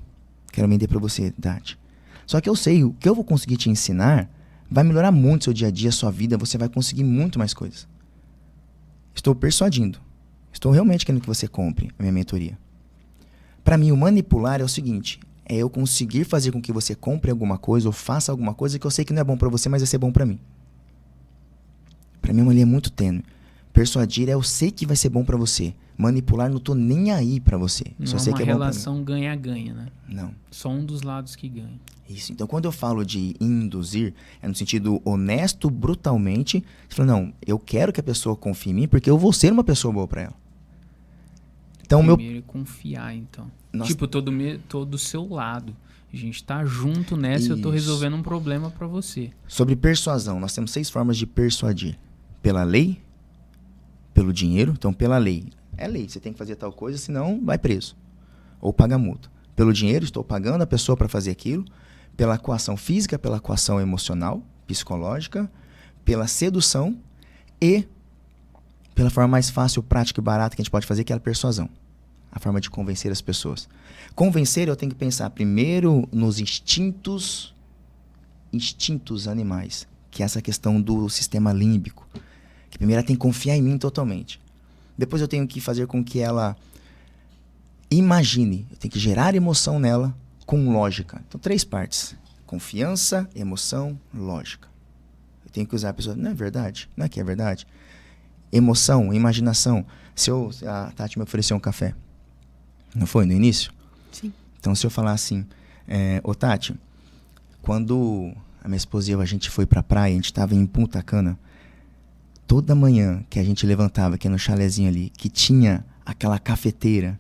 Speaker 2: Quero vender para você, Tati. Só que eu sei, o que eu vou conseguir te ensinar vai melhorar muito seu dia a dia, sua vida, você vai conseguir muito mais coisas. Estou persuadindo. Estou realmente querendo que você compre a minha mentoria. Para mim, o manipular é o seguinte, é eu conseguir fazer com que você compre alguma coisa ou faça alguma coisa que eu sei que não é bom para você, mas vai ser bom para mim. Para mim, uma linha muito tênue. Persuadir é eu sei que vai ser bom para você. Manipular, não tô nem aí para você.
Speaker 1: Não
Speaker 2: Só
Speaker 1: é
Speaker 2: sei
Speaker 1: uma
Speaker 2: que é bom pra mim.
Speaker 1: relação ganha-ganha, né?
Speaker 2: Não.
Speaker 1: Só um dos lados que ganha.
Speaker 2: Isso. Então, quando eu falo de induzir, é no sentido honesto, brutalmente. Você fala, não, eu quero que a pessoa confie em mim porque eu vou ser uma pessoa boa para ela. Então,
Speaker 1: Primeiro é confiar, então.
Speaker 2: Nossa.
Speaker 1: Tipo, todo do seu lado. A gente tá junto nessa e eu tô
Speaker 2: Isso.
Speaker 1: resolvendo um problema para você.
Speaker 2: Sobre persuasão, nós temos 6 formas de persuadir. Pela lei, pelo dinheiro. Então, pela lei. É lei, você tem que fazer tal coisa, senão vai preso. Ou paga multa. Pelo dinheiro, estou pagando a pessoa para fazer aquilo. Pela coação física, pela coação emocional, psicológica. Pela sedução. E pela forma mais fácil, prática e barata que a gente pode fazer, que é a persuasão. A forma de convencer as pessoas. Convencer, eu tenho que pensar primeiro nos instintos animais, que é essa questão do sistema límbico. Que primeiro ela tem que confiar em mim totalmente. Depois eu tenho que fazer com que ela imagine. Eu tenho que gerar emoção nela com lógica. Então, 3 partes. Confiança, emoção, lógica. Eu tenho que usar a pessoa. Não é verdade? Não é que é verdade? Emoção, imaginação. Se a Tati me ofereceu um café, não foi no início?
Speaker 3: Sim.
Speaker 2: Então, se eu falar assim, ô Tati, quando a minha esposa e eu, a gente foi pra praia, a gente tava em Punta Cana, toda manhã que a gente levantava aqui no chalezinho ali, que tinha aquela cafeteira,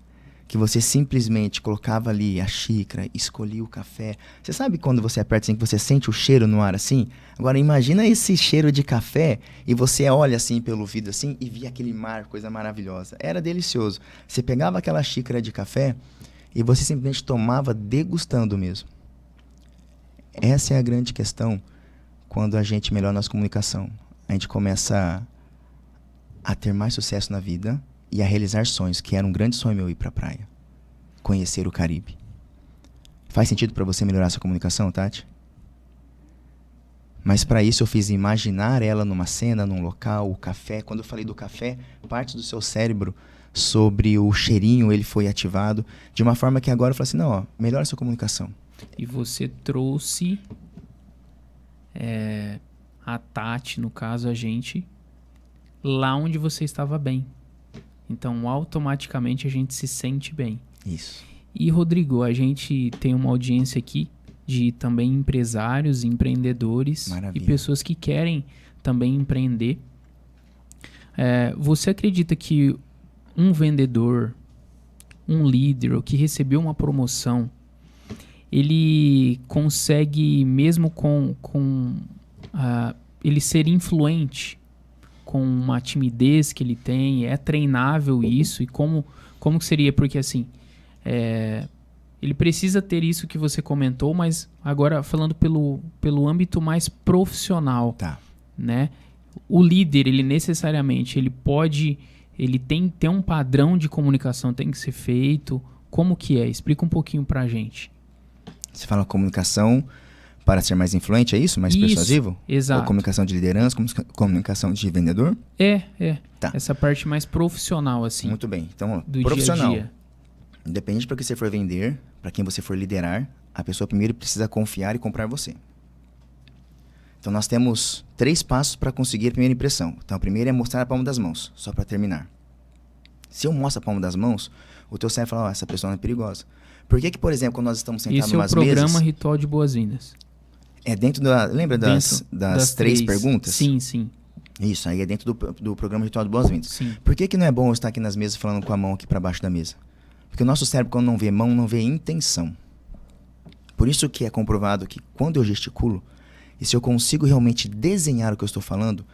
Speaker 2: que você simplesmente colocava ali a xícara, escolhia o café. Você sabe quando você aperta assim, que você sente o cheiro no ar assim? Agora imagina esse cheiro de café e você olha assim pelo vidro assim e via aquele mar, coisa maravilhosa. Era delicioso. Você pegava aquela xícara de café e você simplesmente tomava degustando mesmo. Essa é a grande questão quando a gente melhora a nossa comunicação. A gente começa a ter mais sucesso na vida e a realizar sonhos, que era um grande sonho meu ir pra praia. Conhecer o Caribe. Faz sentido para você melhorar sua comunicação, Tati? Mas para isso eu fiz imaginar ela numa cena, num local, o café. Quando eu falei do café, parte do seu cérebro sobre o cheirinho, ele foi ativado. De uma forma que agora eu falei assim, não, ó, melhora sua comunicação.
Speaker 1: E você trouxe a Tati, no caso a gente, lá onde você estava bem. Então, automaticamente a gente se sente bem.
Speaker 2: Isso.
Speaker 1: E, Rodrigo, a gente tem uma audiência aqui de também empresários, empreendedores.
Speaker 2: Maravilha.
Speaker 1: E pessoas que querem também empreender. Você acredita que um vendedor, um líder, ou que recebeu uma promoção, ele consegue, mesmo com ele ser influente, com uma timidez que ele tem, é treinável isso? E como que seria? Porque assim, ele precisa ter isso que você comentou, mas agora falando pelo âmbito mais profissional,
Speaker 2: Tá.
Speaker 1: né? O líder, ele necessariamente, ele tem que ter um padrão de comunicação, tem que ser feito. Como que é? Explica um pouquinho pra gente.
Speaker 2: Você fala comunicação para ser mais influente, é isso? Mais
Speaker 1: Isso,
Speaker 2: persuasivo?
Speaker 1: exato.
Speaker 2: Ou comunicação de liderança, comunicação de vendedor?
Speaker 1: Tá. Essa parte mais profissional, assim.
Speaker 2: Muito bem. Então,
Speaker 1: do
Speaker 2: profissional.
Speaker 1: dia a dia.
Speaker 2: Independente para que você for vender, para quem você for liderar, a pessoa primeiro precisa confiar e comprar você. Então, nós temos 3 passos para conseguir a primeira impressão. Então, o primeiro é mostrar a palma das mãos, só para terminar. Se eu mostro a palma das mãos, o teu cérebro fala, essa pessoa não é perigosa. Por que, por exemplo, quando nós estamos sentados
Speaker 1: Esse é o
Speaker 2: numas
Speaker 1: programa
Speaker 2: mesas...
Speaker 1: Ritual de Boas-Vindas.
Speaker 2: É dentro da... Lembra das 3 perguntas?
Speaker 1: Sim, sim.
Speaker 2: Isso, aí é dentro do programa Ritual de Boas-Vindas.
Speaker 1: Sim.
Speaker 2: Por que não é bom eu estar aqui nas mesas falando com a mão aqui para baixo da mesa? Porque o nosso cérebro, quando não vê mão, não vê intenção. Por isso que é comprovado que quando eu gesticulo, e se eu consigo realmente desenhar o que eu estou falando,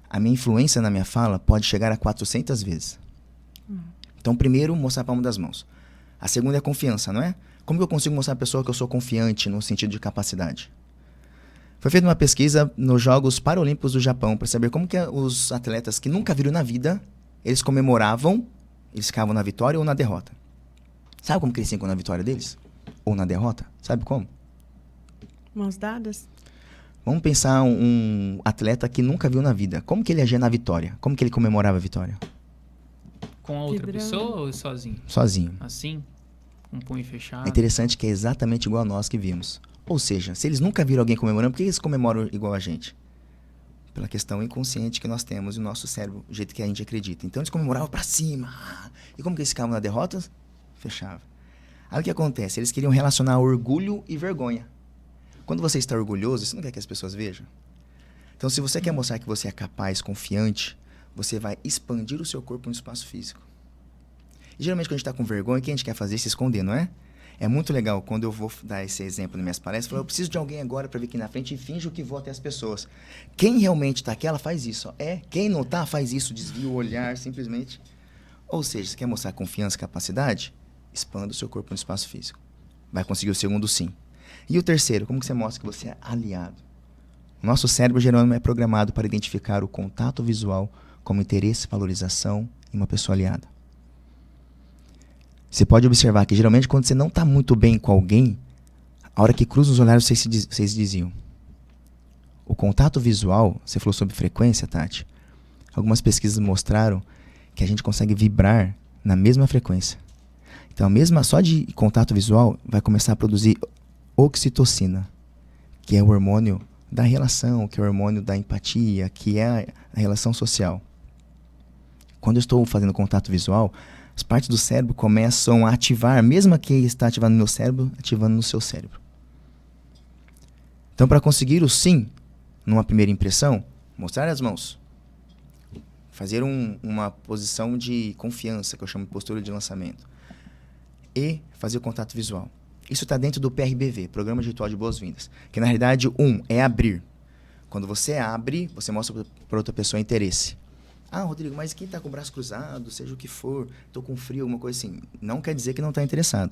Speaker 2: a minha influência na minha fala pode chegar a 400 vezes. Então, primeiro, mostrar a palma das mãos. A segunda é a confiança, não é? Como que eu consigo mostrar à pessoa que eu sou confiante no sentido de capacidade? Foi feita uma pesquisa nos Jogos Paralímpicos do Japão para saber como que os atletas que nunca viram na vida, eles comemoravam, eles ficavam na vitória ou na derrota. Sabe como que eles ficam na vitória deles? ou na derrota? Sabe como?
Speaker 3: Mãos dadas?
Speaker 2: Vamos pensar um atleta que nunca viu na vida. Como que ele agia na vitória? Como que ele comemorava a vitória?
Speaker 1: Com a outra
Speaker 3: Vibrando.
Speaker 1: pessoa ou sozinho?
Speaker 2: Sozinho.
Speaker 1: Assim? Com o punho fechado?
Speaker 2: É interessante que é exatamente igual a nós que vimos. Ou seja, se eles nunca viram alguém comemorando, por que eles comemoram igual a gente? Pela questão inconsciente que nós temos e o nosso cérebro, do jeito que a gente acredita. Então eles comemoravam pra cima. E como que eles ficavam na derrota? Fechava. Aí o que acontece? Eles queriam relacionar orgulho e vergonha. Quando você está orgulhoso, você não quer que as pessoas vejam. Então, se você quer mostrar que você é capaz, confiante, você vai expandir o seu corpo no espaço físico. E geralmente, quando a gente está com vergonha, o que a gente quer fazer? Se esconder, não é? É muito legal quando eu vou dar esse exemplo nas minhas palestras, eu falo, eu preciso de alguém agora para vir aqui na frente e finjo que vou até as pessoas. Quem realmente está aqui, ela faz isso. Ó. Quem não está, faz isso, desvia o olhar, simplesmente. Ou seja, você quer mostrar confiança e capacidade? Expanda o seu corpo no espaço físico. Vai conseguir o segundo sim. E o terceiro, como que você mostra que você é aliado? O nosso cérebro, Jerônimo, é programado para identificar o contato visual como interesse, valorização em uma pessoa aliada. Você pode observar que, geralmente, quando você não está muito bem com alguém, a hora que cruza os olhares, vocês diziam. O contato visual, você falou sobre frequência, Tati. Algumas pesquisas mostraram que a gente consegue vibrar na mesma frequência. Então, só de contato visual, vai começar a produzir oxitocina, que é o hormônio da relação, que é o hormônio da empatia, que é a relação social. Quando eu estou fazendo contato visual, as partes do cérebro começam a ativar, mesmo que está ativando no meu cérebro, ativando no seu cérebro. Então, para conseguir o sim, numa primeira impressão, mostrar as mãos. Fazer uma posição de confiança, que eu chamo de postura de lançamento. E fazer o contato visual. Isso está dentro do PRBV, Programa de Ritual de Boas-Vindas. Que, na realidade, é abrir. Quando você abre, você mostra para outra pessoa interesse. Ah, Rodrigo, mas quem está com o braço cruzado, seja o que for, estou com frio, alguma coisa assim. Não quer dizer que não está interessado.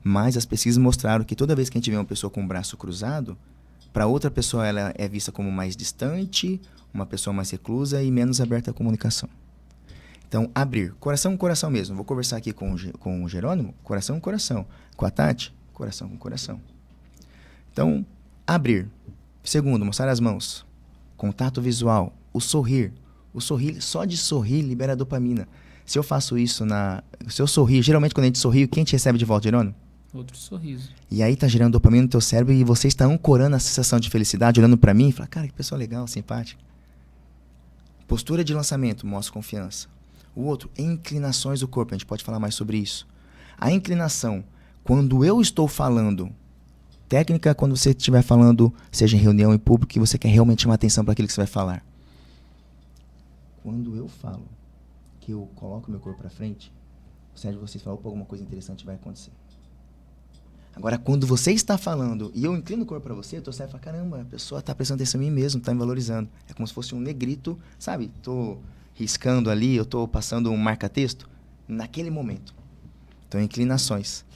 Speaker 2: Mas as pesquisas mostraram que toda vez que a gente vê uma pessoa com o braço cruzado, para outra pessoa ela é vista como mais distante, uma pessoa mais reclusa e menos aberta à comunicação. Então, abrir. Coração com coração mesmo. Vou conversar aqui com o Jerônimo, coração com coração. Com a Tati, coração com coração. Então, abrir. Segundo, mostrar as mãos. Contato visual. O sorrir. O sorrir, só de sorrir, libera dopamina. Se eu faço isso se eu sorrir, geralmente quando a gente sorri, quem te recebe de volta, Jerônimo?
Speaker 1: Outro sorriso.
Speaker 2: E aí tá gerando dopamina no teu cérebro e você está ancorando a sensação de felicidade, olhando pra mim e fala, cara, que pessoa legal, simpática. Postura de lançamento, mostra confiança. O outro, inclinações do corpo, a gente pode falar mais sobre isso. A inclinação, quando eu estou falando, técnica quando você estiver falando, seja em reunião em público, que você quer realmente chamar atenção para aquilo que você vai falar. Quando eu falo que eu coloco meu corpo para frente, o cérebro de vocês fala, opa, alguma coisa interessante vai acontecer. Agora, quando você está falando e eu inclino o corpo para você, o teu cérebro fala, caramba, a pessoa está prestando atenção em mim mesmo, está me valorizando. É como se fosse um negrito, sabe? Estou riscando ali, eu estou passando um marca-texto naquele momento. Então, inclinações.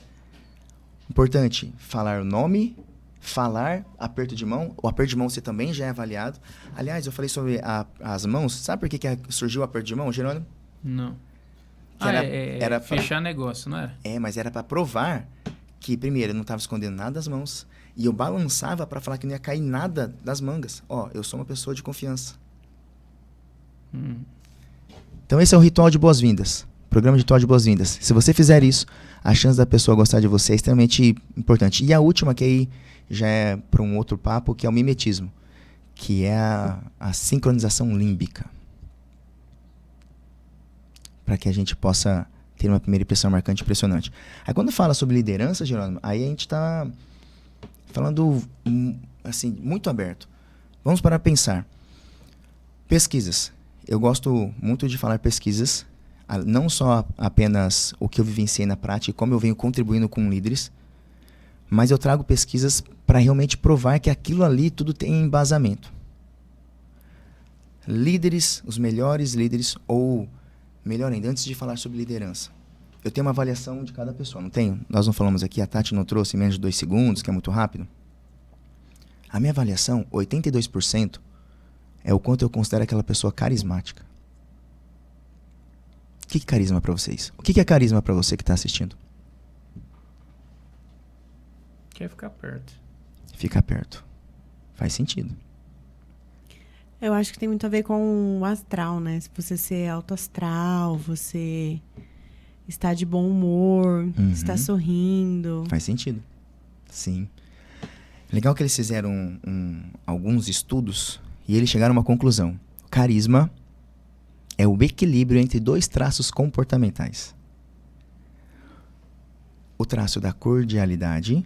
Speaker 2: Importante, falar o nome, falar, aperto de mão. O aperto de mão você também já é avaliado. Aliás, eu falei sobre as mãos. Sabe por que surgiu o aperto de mão, Jerônimo?
Speaker 1: Não.
Speaker 2: Era
Speaker 1: fechar negócio, não era?
Speaker 2: Mas era para provar que, primeiro, eu não estava escondendo nada das mãos. E eu balançava para falar que não ia cair nada das mangas. Eu sou uma pessoa de confiança. Então, esse é o ritual de boas-vindas. Programa de ritual de boas-vindas. Se você fizer isso, a chance da pessoa gostar de você é extremamente importante. E a última, que aí já é para um outro papo, que é o mimetismo, que é a sincronização límbica. Para que a gente possa ter uma primeira impressão marcante e impressionante. Aí quando fala sobre liderança, Jerônimo, aí a gente está falando assim, muito aberto. Vamos para pensar. Pesquisas. Eu gosto muito de falar pesquisas, não só apenas o que eu vivenciei na prática e como eu venho contribuindo com líderes, mas eu trago pesquisas para realmente provar que aquilo ali tudo tem embasamento. Líderes, os melhores líderes, ou melhor ainda, antes de falar sobre liderança, eu tenho uma avaliação de cada pessoa, não tenho? Nós não falamos aqui, a Tati não trouxe em menos de 2 segundos, que é muito rápido. A minha avaliação, 82%, é o quanto eu considero aquela pessoa carismática. O que é carisma para vocês? O que é carisma para você que está assistindo?
Speaker 1: Quer ficar perto.
Speaker 2: Fica perto. Faz sentido.
Speaker 3: Eu acho que tem muito a ver com o astral, né? Se você ser alto astral, você está de bom humor, está sorrindo.
Speaker 2: Faz sentido. Sim. Legal que eles fizeram alguns estudos e eles chegaram a uma conclusão. Carisma é o equilíbrio entre dois traços comportamentais. O traço da cordialidade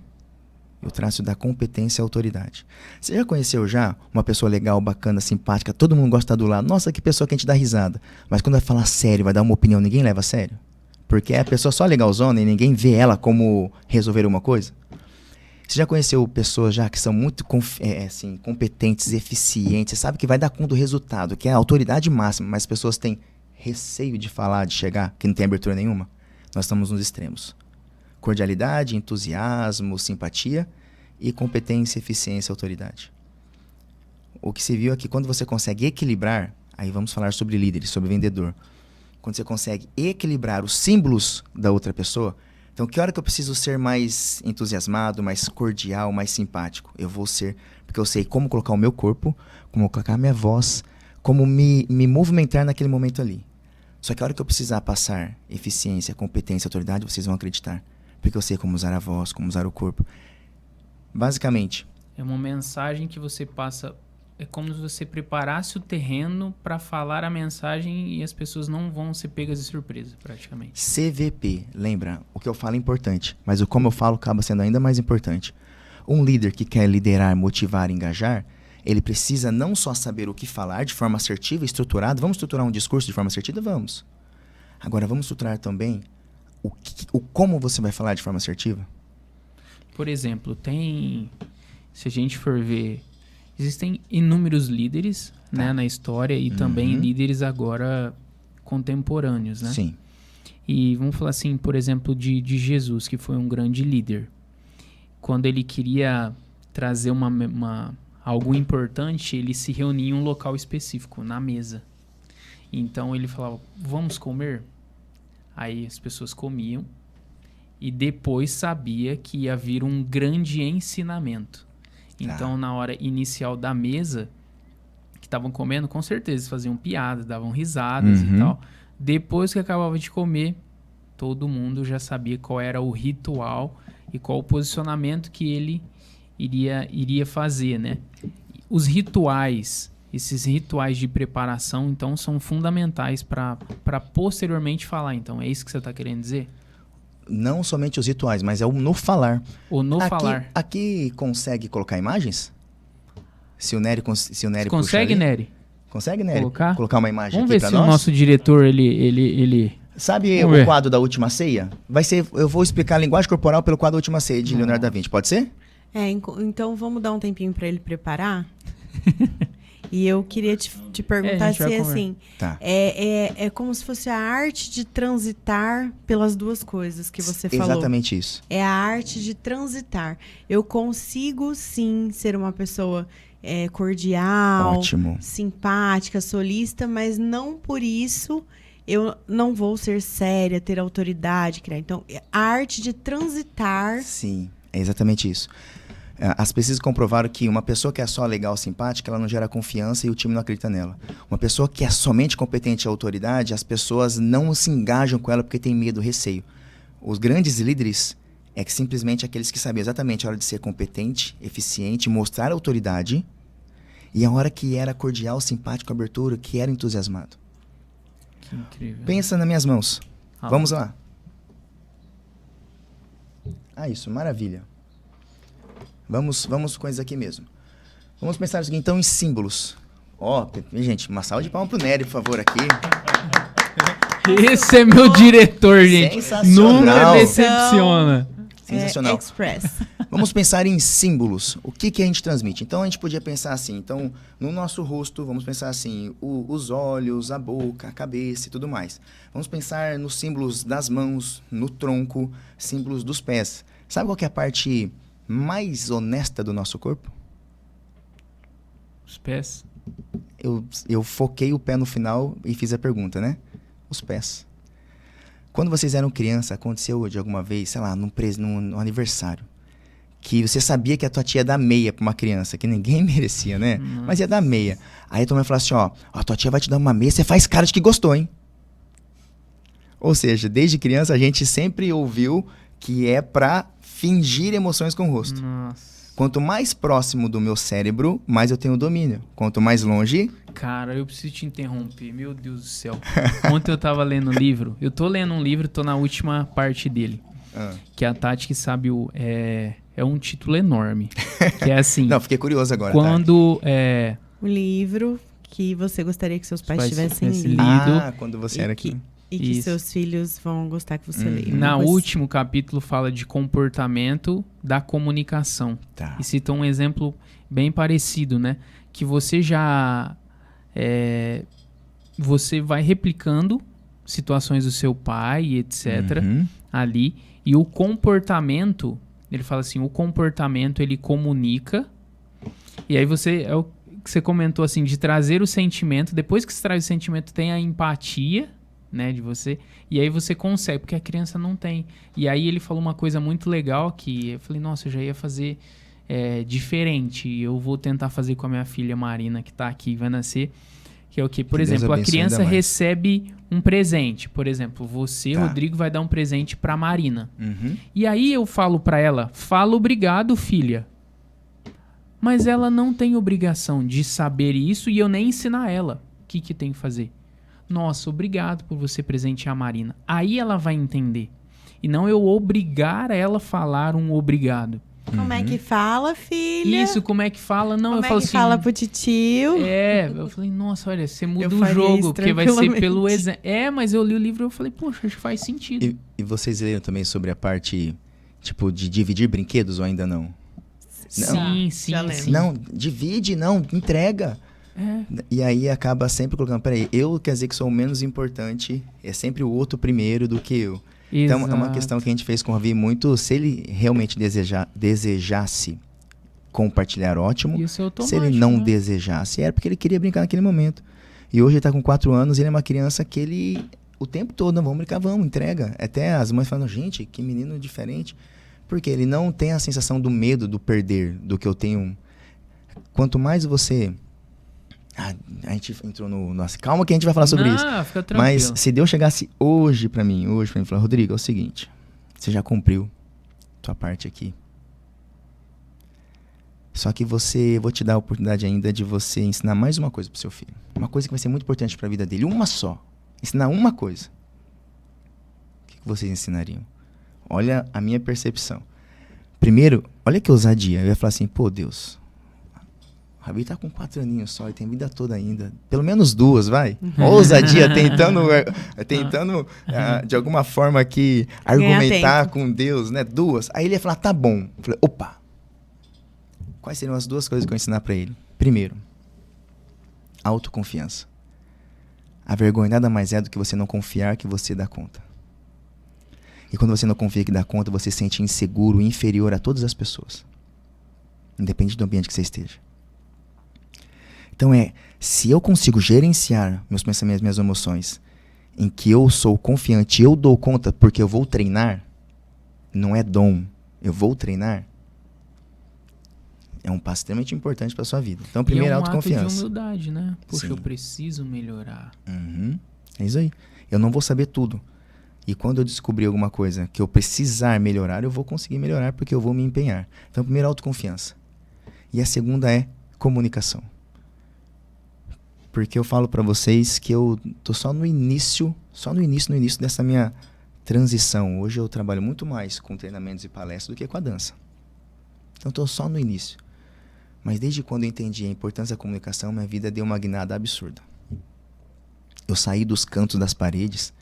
Speaker 2: e o traço da competência e autoridade. Você já conheceu uma pessoa legal, bacana, simpática, todo mundo gosta do lado? Nossa, que pessoa que a gente dá risada. Mas quando vai falar sério, vai dar uma opinião, ninguém leva a sério? Porque é a pessoa só legalzona e ninguém vê ela como resolver uma coisa? Você já conheceu pessoas que são muito competentes, eficientes, sabe que vai dar conta do resultado, que é a autoridade máxima, mas as pessoas têm receio de falar, de chegar, que não tem abertura nenhuma? Nós estamos nos extremos. Cordialidade, entusiasmo, simpatia e competência, eficiência, autoridade. O que se viu é que quando você consegue equilibrar, aí vamos falar sobre líderes, sobre vendedor. Quando você consegue equilibrar os símbolos da outra pessoa, então que hora que eu preciso ser mais entusiasmado, mais cordial, mais simpático? Eu vou ser, porque eu sei como colocar o meu corpo, como colocar a minha voz, como me movimentar naquele momento ali. Só que a hora que eu precisar passar eficiência, competência, autoridade, vocês vão acreditar. Porque eu sei como usar a voz, como usar o corpo. Basicamente.
Speaker 1: É uma mensagem que você passa... É como se você preparasse o terreno para falar a mensagem e as pessoas não vão ser pegas de surpresa, praticamente.
Speaker 2: CVP. Lembra, o que eu falo é importante, mas o como eu falo acaba sendo ainda mais importante. Um líder que quer liderar, motivar, engajar, ele precisa não só saber o que falar de forma assertiva e estruturada. Vamos estruturar um discurso de forma assertiva? Vamos. Agora, vamos estruturar também o como você vai falar de forma assertiva?
Speaker 1: Por exemplo, se a gente for ver, existem inúmeros líderes na história e também líderes agora contemporâneos, né?
Speaker 2: Sim.
Speaker 1: E vamos falar assim, por exemplo, de Jesus, que foi um grande líder. Quando ele queria trazer algo importante, ele se reunia em um local específico, na mesa. Então ele falava, vamos comer? Aí as pessoas comiam e depois sabia que ia vir um grande ensinamento. Então, na hora inicial da mesa, que estavam comendo, com certeza faziam piadas, davam risadas e tal. Depois que acabava de comer, todo mundo já sabia qual era o ritual e qual o posicionamento que ele iria fazer, né? Os rituais, esses rituais de preparação, então, são fundamentais para posteriormente falar. Então, é isso que você está querendo dizer?
Speaker 2: Não somente os rituais, mas é o no falar.
Speaker 1: Falar.
Speaker 2: Aqui consegue colocar imagens? Se o Nery
Speaker 1: consegue, Nery?
Speaker 2: Consegue, Nery?
Speaker 1: Colocar
Speaker 2: uma imagem
Speaker 1: Vamos
Speaker 2: aqui
Speaker 1: ver
Speaker 2: pra
Speaker 1: se
Speaker 2: nós?
Speaker 1: o nosso diretor, ele...
Speaker 2: Sabe
Speaker 1: Vamos ver.
Speaker 2: quadro da Última Ceia? Eu vou explicar a linguagem corporal pelo quadro da Última Ceia de Leonardo da Vinci. Pode ser?
Speaker 3: Então vamos dar um tempinho para ele preparar? E eu queria te perguntar se assim,
Speaker 2: tá.
Speaker 3: é como se fosse a arte de transitar pelas duas coisas que você falou.
Speaker 2: Exatamente isso.
Speaker 3: É a arte de transitar. Eu consigo, sim, ser uma pessoa cordial,
Speaker 2: ótimo,
Speaker 3: simpática, solista, mas não por isso eu não vou ser séria, ter autoridade. Então, a arte de transitar...
Speaker 2: Sim, é exatamente isso. As pesquisas comprovaram que uma pessoa que é só legal, simpática, ela não gera confiança e o time não acredita nela. Uma pessoa que é somente competente e autoridade, as pessoas não se engajam com ela porque tem medo, receio. Os grandes líderes é que simplesmente aqueles que sabem exatamente a hora de ser competente, eficiente, mostrar autoridade e a hora que era cordial, simpático, abertura, que era entusiasmado.
Speaker 1: Que incrível.
Speaker 2: Pensa nas minhas mãos. Vamos lá. Isso, maravilha. Vamos com isso aqui mesmo. Vamos pensar o seguinte, então, em símbolos. Gente, uma salva de palmas pro Nery, por favor, aqui.
Speaker 1: Esse é meu diretor, gente.
Speaker 2: Sensacional.
Speaker 1: Nunca decepciona.
Speaker 2: Sensacional.
Speaker 3: Express.
Speaker 2: Vamos pensar em símbolos. O que a gente transmite? Então, a gente podia pensar assim. Então, no nosso rosto, vamos pensar assim. Os olhos, a boca, a cabeça e tudo mais. Vamos pensar nos símbolos das mãos, no tronco, símbolos dos pés. Sabe qual que é a parte mais honesta do nosso corpo?
Speaker 1: Os pés.
Speaker 2: Eu foquei o pé no final e fiz a pergunta, né? Os pés. Quando vocês eram criança, aconteceu de alguma vez, sei lá, no aniversário, que você sabia que a tua tia ia dar meia pra uma criança, que ninguém merecia, né? Mas ia dar meia. Aí a tua mãe falou assim, ó, a tua tia vai te dar uma meia, você faz cara de que gostou, hein? Ou seja, desde criança a gente sempre ouviu que é pra fingir emoções com o rosto.
Speaker 1: Nossa.
Speaker 2: Quanto mais próximo do meu cérebro, mais eu tenho domínio. Quanto mais longe...
Speaker 1: Cara, eu preciso te interromper. Meu Deus do céu. Ontem eu tava lendo um livro. Eu tô lendo um livro, tô na última parte dele. Que a Tati que sabe é um título enorme. Que é assim...
Speaker 2: Não, fiquei curioso agora.
Speaker 1: Quando...
Speaker 3: O livro que você gostaria que seus pais tivessem lido.
Speaker 2: Quando você era aqui.
Speaker 3: E que
Speaker 1: Isso.
Speaker 3: seus filhos vão gostar que você leia.
Speaker 1: Na último capítulo fala de comportamento da comunicação.
Speaker 2: Tá.
Speaker 1: E cita um exemplo bem parecido, né? Que você já... você vai replicando situações do seu pai, etc. Ali. E o comportamento... Ele fala assim, o comportamento ele comunica. E aí é o que você comentou assim, de trazer o sentimento. Depois que você traz o sentimento, tem a empatia, né, de você. E aí você consegue, porque a criança não tem. E aí ele falou uma coisa muito legal que eu falei, nossa, eu já ia fazer diferente. Eu vou tentar fazer com a minha filha Marina, que tá aqui, vai nascer. Que é o quê? Por exemplo, a criança recebe um presente. Por exemplo, você, Rodrigo, vai dar um presente pra Marina. E aí eu falo pra ela, fala obrigado, filha. Mas ela não tem obrigação de saber isso e eu nem ensinar ela o que tem que fazer. Nossa, obrigado por você presentear a Marina. Aí ela vai entender. E não eu obrigar ela a falar um obrigado.
Speaker 3: Como é que fala, filha?
Speaker 1: Isso, como é que fala? Não,
Speaker 3: como
Speaker 1: eu falo
Speaker 3: que
Speaker 1: assim...
Speaker 3: fala pro titio?
Speaker 1: Eu falei, nossa, olha, você muda o jogo, porque vai ser pelo exemplo. Mas eu li o livro e eu falei, poxa, acho que faz sentido.
Speaker 2: E vocês leram também sobre a parte, tipo, de dividir brinquedos ou ainda não?
Speaker 1: Sim.
Speaker 2: Não, divide, não, entrega. E aí acaba sempre colocando, peraí, eu quer dizer que sou o menos importante, é sempre o outro primeiro do que eu. Exato. Então é uma questão que a gente fez com o Ravi muito, se ele realmente desejasse compartilhar, ótimo.
Speaker 1: Isso é automático,
Speaker 2: se ele não desejasse, era porque ele queria brincar naquele momento. E hoje ele tá com 4 anos e ele é uma criança que ele, o tempo todo, não, vamos brincar, vamos, entrega. Até as mães falam, gente, que menino diferente. Porque ele não tem a sensação do medo do perder, do que eu tenho. Quanto mais você... a gente entrou no... Nossa, calma que a gente vai falar sobre isso.
Speaker 1: Fica tranquilo.
Speaker 2: Mas se Deus chegasse hoje pra mim e falar, Rodrigo, é o seguinte, você já cumpriu tua parte aqui. Só que vou te dar a oportunidade ainda de você ensinar mais uma coisa pro seu filho. Uma coisa que vai ser muito importante pra vida dele. Uma só. Ensinar uma coisa. O que vocês ensinariam? Olha a minha percepção. Primeiro, olha que ousadia. Eu ia falar assim, pô, Deus, o Ravi tá com 4 aninhos só, ele tem vida toda ainda. Pelo menos 2, vai. Ousadia, tentando de alguma forma aqui, argumentar com Deus, né? 2. Aí ele ia falar, tá bom. Eu falei, opa. Quais seriam as 2 coisas que eu ia ensinar pra ele? Primeiro, autoconfiança. A vergonha nada mais é do que você não confiar que você dá conta. E quando você não confia que dá conta, você se sente inseguro, inferior a todas as pessoas. Independente do ambiente que você esteja. Então se eu consigo gerenciar meus pensamentos, minhas emoções, em que eu sou confiante, eu dou conta porque eu vou treinar, não é dom, eu vou treinar, é um passo extremamente importante para sua vida. Então, primeiro, autoconfiança.
Speaker 1: É um ato de humildade, né? Poxa,
Speaker 2: Sim.
Speaker 1: Eu preciso melhorar.
Speaker 2: É isso aí. Eu não vou saber tudo. E quando eu descobrir alguma coisa que eu precisar melhorar, eu vou conseguir melhorar porque eu vou me empenhar. Então, primeiro, autoconfiança. E a segunda é comunicação. Porque eu falo para vocês que eu tô só no início dessa minha transição. Hoje eu trabalho muito mais com treinamentos e palestras do que com a dança. Então, eu tô só no início. Mas desde quando eu entendi a importância da comunicação, minha vida deu uma guinada absurda. Eu saí dos cantos das paredes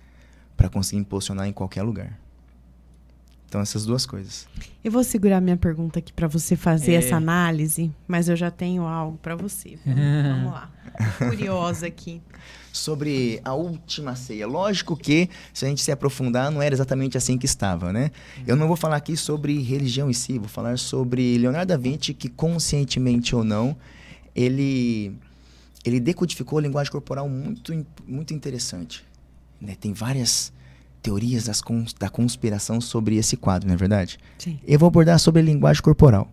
Speaker 2: para conseguir me posicionar em qualquer lugar. Então, essas 2 coisas.
Speaker 3: Eu vou segurar minha pergunta aqui para você fazer essa análise, mas eu já tenho algo para você. Vamos lá. Curiosa aqui.
Speaker 2: Sobre a última ceia. Lógico que, se a gente se aprofundar, não era exatamente assim que estava, né? Eu não vou falar aqui sobre religião em si, vou falar sobre Leonardo da Vinci, que conscientemente ou não, ele decodificou a linguagem corporal muito, muito interessante. Né? Tem várias teorias da conspiração sobre esse quadro, não é verdade?
Speaker 3: Sim.
Speaker 2: Eu vou abordar sobre a linguagem corporal.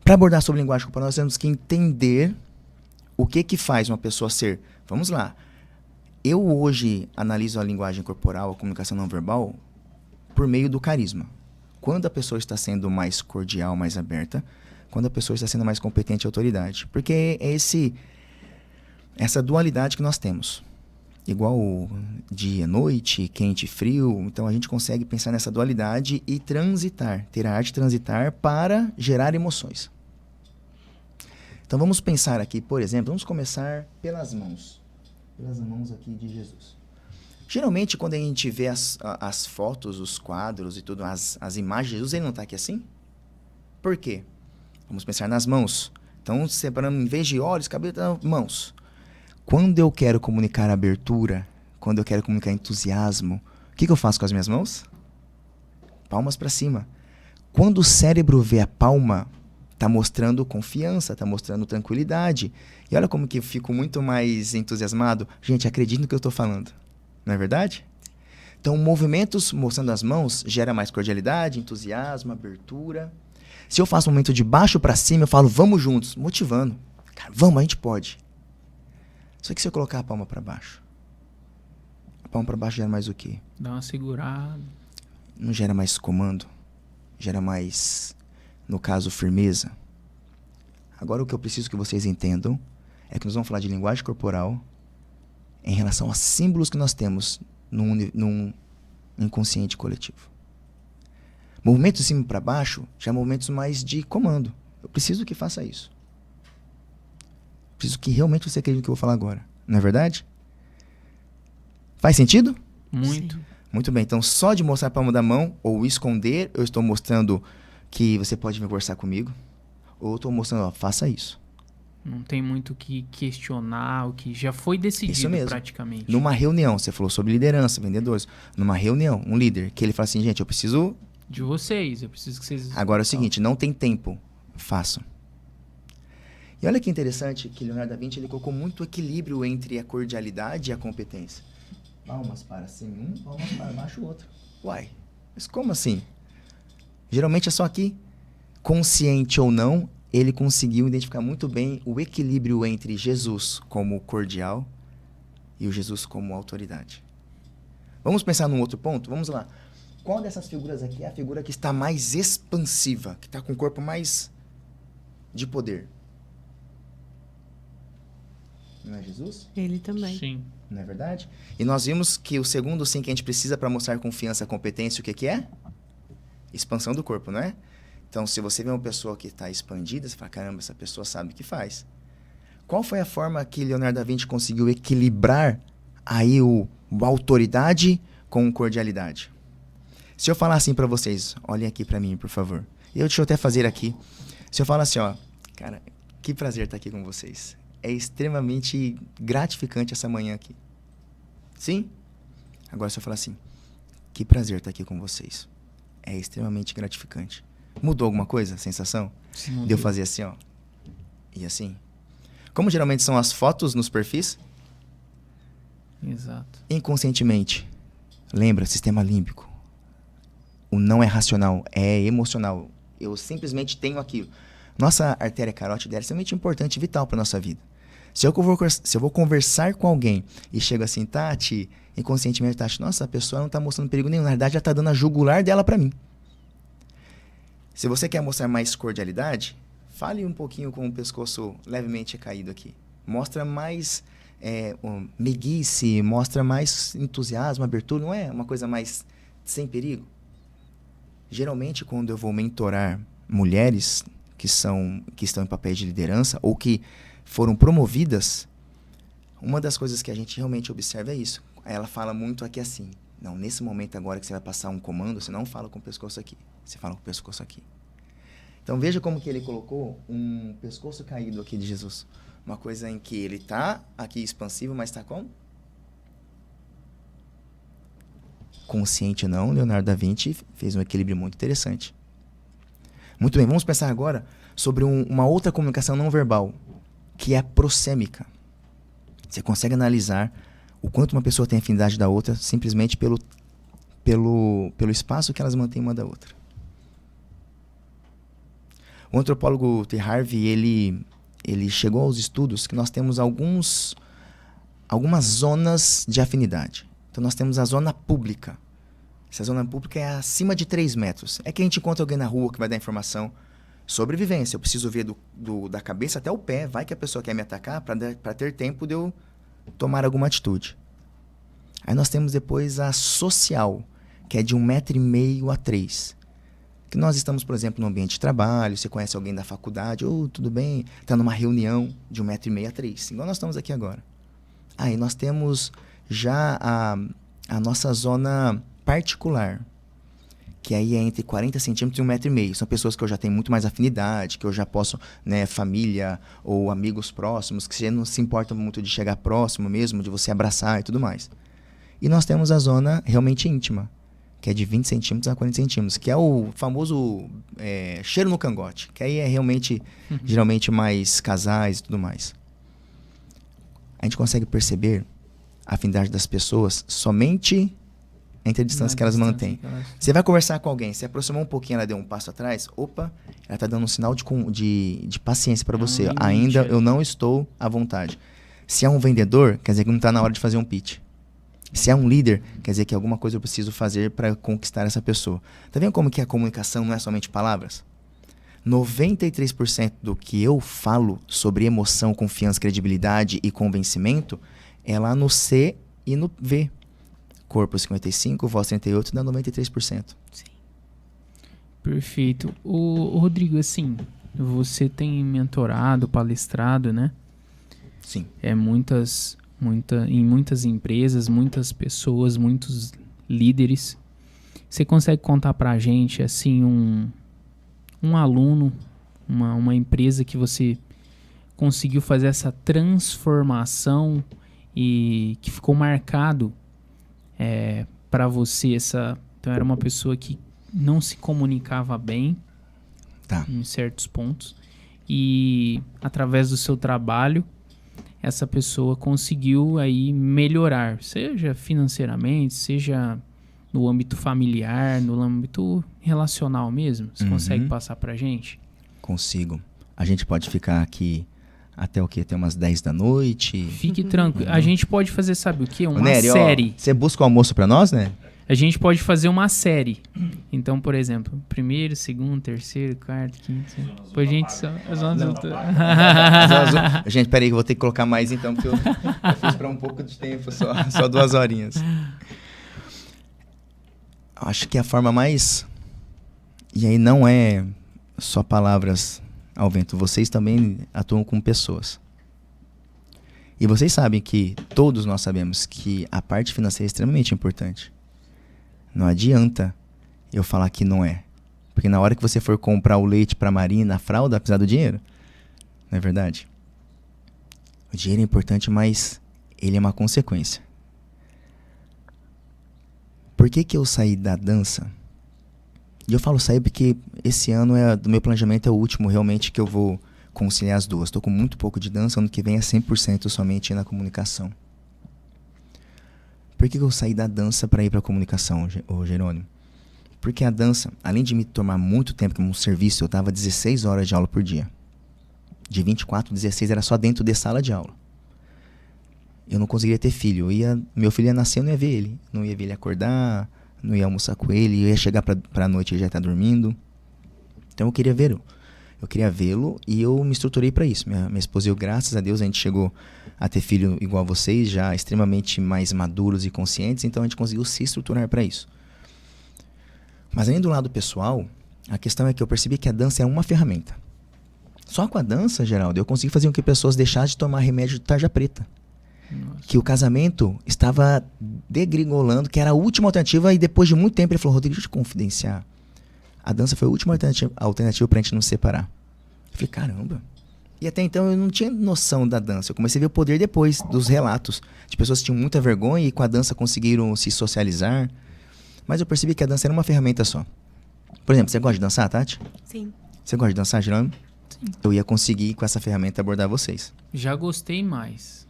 Speaker 2: Para abordar sobre a linguagem corporal, nós temos que entender o que faz uma pessoa ser. Vamos lá. Eu hoje analiso a linguagem corporal, a comunicação não verbal, por meio do carisma. Quando a pessoa está sendo mais cordial, mais aberta, quando a pessoa está sendo mais competente e autoridade. Porque é essa dualidade que nós temos. Igual dia, noite, quente, frio. Então a gente consegue pensar nessa dualidade e transitar, ter a arte de transitar para gerar emoções. Então vamos pensar aqui, por exemplo, vamos começar pelas mãos. Pelas mãos aqui de Jesus. Geralmente, quando a gente vê as fotos, os quadros e tudo, as imagens de Jesus, ele não está aqui assim? Por quê? Vamos pensar nas mãos. Então, separando, em vez de olhos, cabelo, mãos. Quando eu quero comunicar abertura, quando eu quero comunicar entusiasmo, o que eu faço com as minhas mãos? Palmas para cima. Quando o cérebro vê a palma, está mostrando confiança, está mostrando tranquilidade. E olha como que eu fico muito mais entusiasmado. Gente, acredite no que eu estou falando. Não é verdade? Então, movimentos mostrando as mãos gera mais cordialidade, entusiasmo, abertura. Se eu faço um movimento de baixo para cima, eu falo, vamos juntos, motivando. Cara, vamos, a gente pode. Só que se eu colocar a palma para baixo, a palma para baixo gera mais o quê?
Speaker 1: Dá uma segurada.
Speaker 2: Não gera mais comando, gera mais, no caso, firmeza. Agora o que eu preciso que vocês entendam é que nós vamos falar de linguagem corporal em relação a símbolos que nós temos num inconsciente coletivo. Movimentos de cima para baixo já movimentos mais de comando. Eu preciso que faça isso. Preciso que realmente você acredite no que eu vou falar agora. Não é verdade? Faz sentido?
Speaker 1: Muito.
Speaker 3: Sim.
Speaker 2: Muito bem. Então, só de mostrar a palma da mão ou esconder, eu estou mostrando que você pode vir conversar comigo. Ou eu estou mostrando, ó, faça isso.
Speaker 1: Não tem muito o que questionar, o que já foi decidido
Speaker 2: Isso mesmo.
Speaker 1: praticamente.
Speaker 2: Numa reunião, você falou sobre liderança, vendedores. Numa reunião, um líder, que ele fala assim, gente, eu preciso...
Speaker 1: De vocês, eu preciso que vocês...
Speaker 2: Agora é o seguinte, não tem tempo, façam. E olha que interessante que Leonardo da Vinci ele colocou muito equilíbrio entre a cordialidade e a competência. Palmas para cima um, palmas para baixo o outro. Uai, mas como assim? Geralmente é só aqui. Consciente ou não, ele conseguiu identificar muito bem o equilíbrio entre Jesus como cordial e o Jesus como autoridade. Vamos pensar num outro ponto? Vamos lá. Qual dessas figuras aqui é a figura que está mais expansiva, que está com o corpo mais de poder? Não é Jesus?
Speaker 3: Ele também.
Speaker 1: Sim.
Speaker 2: Não é verdade? E nós vimos que o segundo sim que a gente precisa para mostrar confiança, competência, o que é? Expansão do corpo, não é? Então, se você vê uma pessoa que está expandida, você fala, caramba, essa pessoa sabe o que faz. Qual foi a forma que Leonardo da Vinci conseguiu equilibrar aí a autoridade com cordialidade? Se eu falar assim para vocês, olhem aqui para mim, por favor. Deixa eu até fazer aqui. Se eu falar assim, ó, cara, que prazer estar aqui com vocês. É extremamente gratificante essa manhã aqui. Sim? Agora se eu falar assim, que prazer estar aqui com vocês. É extremamente gratificante. Mudou alguma coisa, a sensação?
Speaker 1: Sim,
Speaker 2: De eu fazer assim, ó. E assim. Como geralmente são as fotos nos perfis?
Speaker 1: Exato.
Speaker 2: Inconscientemente. Lembra, sistema límbico. O não é racional, é emocional. Eu simplesmente tenho aquilo. Nossa artéria carótida é extremamente importante e vital para nossa vida. Se eu vou conversar com alguém e chego assim, Tati, inconscientemente, Tati, nossa, a pessoa não está mostrando perigo nenhum. Na verdade, ela está dando a jugular dela para mim. Se você quer mostrar mais cordialidade, fale um pouquinho com o pescoço levemente caído aqui. Mostra mais meiguice, mostra mais entusiasmo, abertura. Não é uma coisa mais sem perigo? Geralmente, quando eu vou mentorar mulheres que estão em papéis de liderança ou que foram promovidas, uma das coisas que a gente realmente observa é isso. Ela fala muito aqui assim, não, nesse momento agora que você vai passar um comando, você não fala com o pescoço aqui, você fala com o pescoço aqui. Então veja como que ele colocou um pescoço caído aqui de Jesus. Uma coisa em que ele está aqui expansivo, mas está como? Consciente ou não, Leonardo da Vinci fez um equilíbrio muito interessante. Muito bem, vamos pensar agora sobre uma outra comunicação não verbal, que é a prosêmica. Você consegue analisar o quanto uma pessoa tem afinidade da outra simplesmente pelo pelo espaço que elas mantêm uma da outra. O antropólogo T. Harvey, ele chegou aos estudos que nós temos algumas zonas de afinidade. Então nós temos a zona pública. Essa zona pública é acima de 3 metros. É que a gente encontra alguém na rua que vai dar informação. Sobrevivência. Eu preciso ver da cabeça até o pé. Vai que a pessoa quer me atacar para ter tempo de eu tomar alguma atitude. Aí nós temos depois a social, que é de 1,5 m a 3. Que nós estamos, por exemplo, no ambiente de trabalho, você conhece alguém da faculdade, tudo bem, está numa reunião de 1,5 m a 3, igual nós estamos aqui agora. Aí nós temos já a nossa zona particular, que aí é entre 40 centímetros e 1,5 m. São pessoas que eu já tenho muito mais afinidade, que eu já posso, né, família ou amigos próximos, que você não se importa muito de chegar próximo mesmo, de você abraçar e tudo mais. E nós temos a zona realmente íntima, que é de 20 centímetros a 40 centímetros, que é o famoso cheiro no cangote, que aí é realmente, geralmente, mais casais e tudo mais. A gente consegue perceber a afinidade das pessoas somente entre a distância que elas mantêm. Você vai conversar com alguém, se aproximou um pouquinho, ela deu um passo atrás, ela está dando um sinal de paciência para você. Ainda eu não estou à vontade. Se é um vendedor, quer dizer que não está na hora de fazer um pitch. Se é um líder, quer dizer que alguma coisa eu preciso fazer para conquistar essa pessoa. Tá vendo como que a comunicação não é somente palavras? 93% do que eu falo sobre emoção, confiança, credibilidade e convencimento é lá no C e no V. Corpo 55%, voz 38%, dá 93%.
Speaker 1: Sim. Perfeito. O Rodrigo, assim, você tem mentorado, palestrado, né?
Speaker 2: Sim.
Speaker 1: Em muitas empresas, muitas pessoas, muitos líderes. Você consegue contar pra gente, assim, um aluno, uma empresa que você conseguiu fazer essa transformação e que ficou marcado para você? Então era uma pessoa que não se comunicava bem, em certos pontos, e através do seu trabalho essa pessoa conseguiu aí melhorar, seja financeiramente, seja no âmbito familiar, no âmbito relacional mesmo. Você consegue passar pra gente?
Speaker 2: Consigo. A gente pode ficar aqui até o quê? Até umas 10 da noite?
Speaker 1: Fique tranquilo. A gente pode fazer, sabe o quê? Uma
Speaker 2: Nery,
Speaker 1: série.
Speaker 2: Você busca o almoço pra nós, né?
Speaker 1: A gente pode fazer uma série. Então, por exemplo, 1º, 2º, 3º, 4º, 5º. Depois a gente só...
Speaker 2: Gente, peraí, eu vou ter que colocar mais então, porque eu fiz pra um pouco de tempo, só 2 horinhas. Acho que a forma mais... E aí não é só palavras ao vento. Vocês também atuam com pessoas. E vocês sabem que, todos nós sabemos que a parte financeira é extremamente importante. Não adianta eu falar que não é. Porque na hora que você for comprar o leite pra Marina, a fralda, vai precisar do dinheiro. Não é verdade? O dinheiro é importante, mas ele é uma consequência. Por que eu saí da dança? E eu falo sair porque esse ano do meu planejamento é o último realmente que eu vou conciliar as duas. Estou com muito pouco de dança, ano que vem é 100% somente na comunicação. Por que eu saí da dança para ir para a comunicação, Jerônimo? Porque a dança, além de me tomar muito tempo como um serviço, eu dava 16 horas de aula por dia. De 24, 16 era só dentro de sala de aula. Eu não conseguiria ter filho. Meu filho ia nascer, eu não ia ver ele. Não ia ver ele acordar, não ia almoçar com ele, eu ia chegar para a noite e ele já está dormindo. Então eu queria vê-lo. Eu queria vê-lo e eu me estruturei para isso. Minha esposa e eu, graças a Deus, a gente chegou a ter filho igual a vocês, já extremamente mais maduros e conscientes, então a gente conseguiu se estruturar para isso. Mas além do lado pessoal, a questão é que eu percebi que a dança é uma ferramenta. Só com a dança, Geraldo, eu consegui fazer com que pessoas deixassem de tomar remédio de tarja preta. Nossa. Que o casamento estava degringolando, que era a última alternativa, e depois de muito tempo ele falou: Rodrigo, deixa eu te confidenciar. A dança foi a última alternativa pra gente não se separar. Eu falei, caramba. E até então eu não tinha noção da dança. Eu comecei a ver o poder depois dos relatos de pessoas que tinham muita vergonha e com a dança conseguiram se socializar. Mas eu percebi que a dança era uma ferramenta só. Por exemplo, você gosta de dançar, Tati?
Speaker 3: Sim.
Speaker 2: Você gosta de dançar, Jerônimo?
Speaker 1: Sim.
Speaker 2: Eu ia conseguir com essa ferramenta abordar vocês.
Speaker 1: Já gostei mais.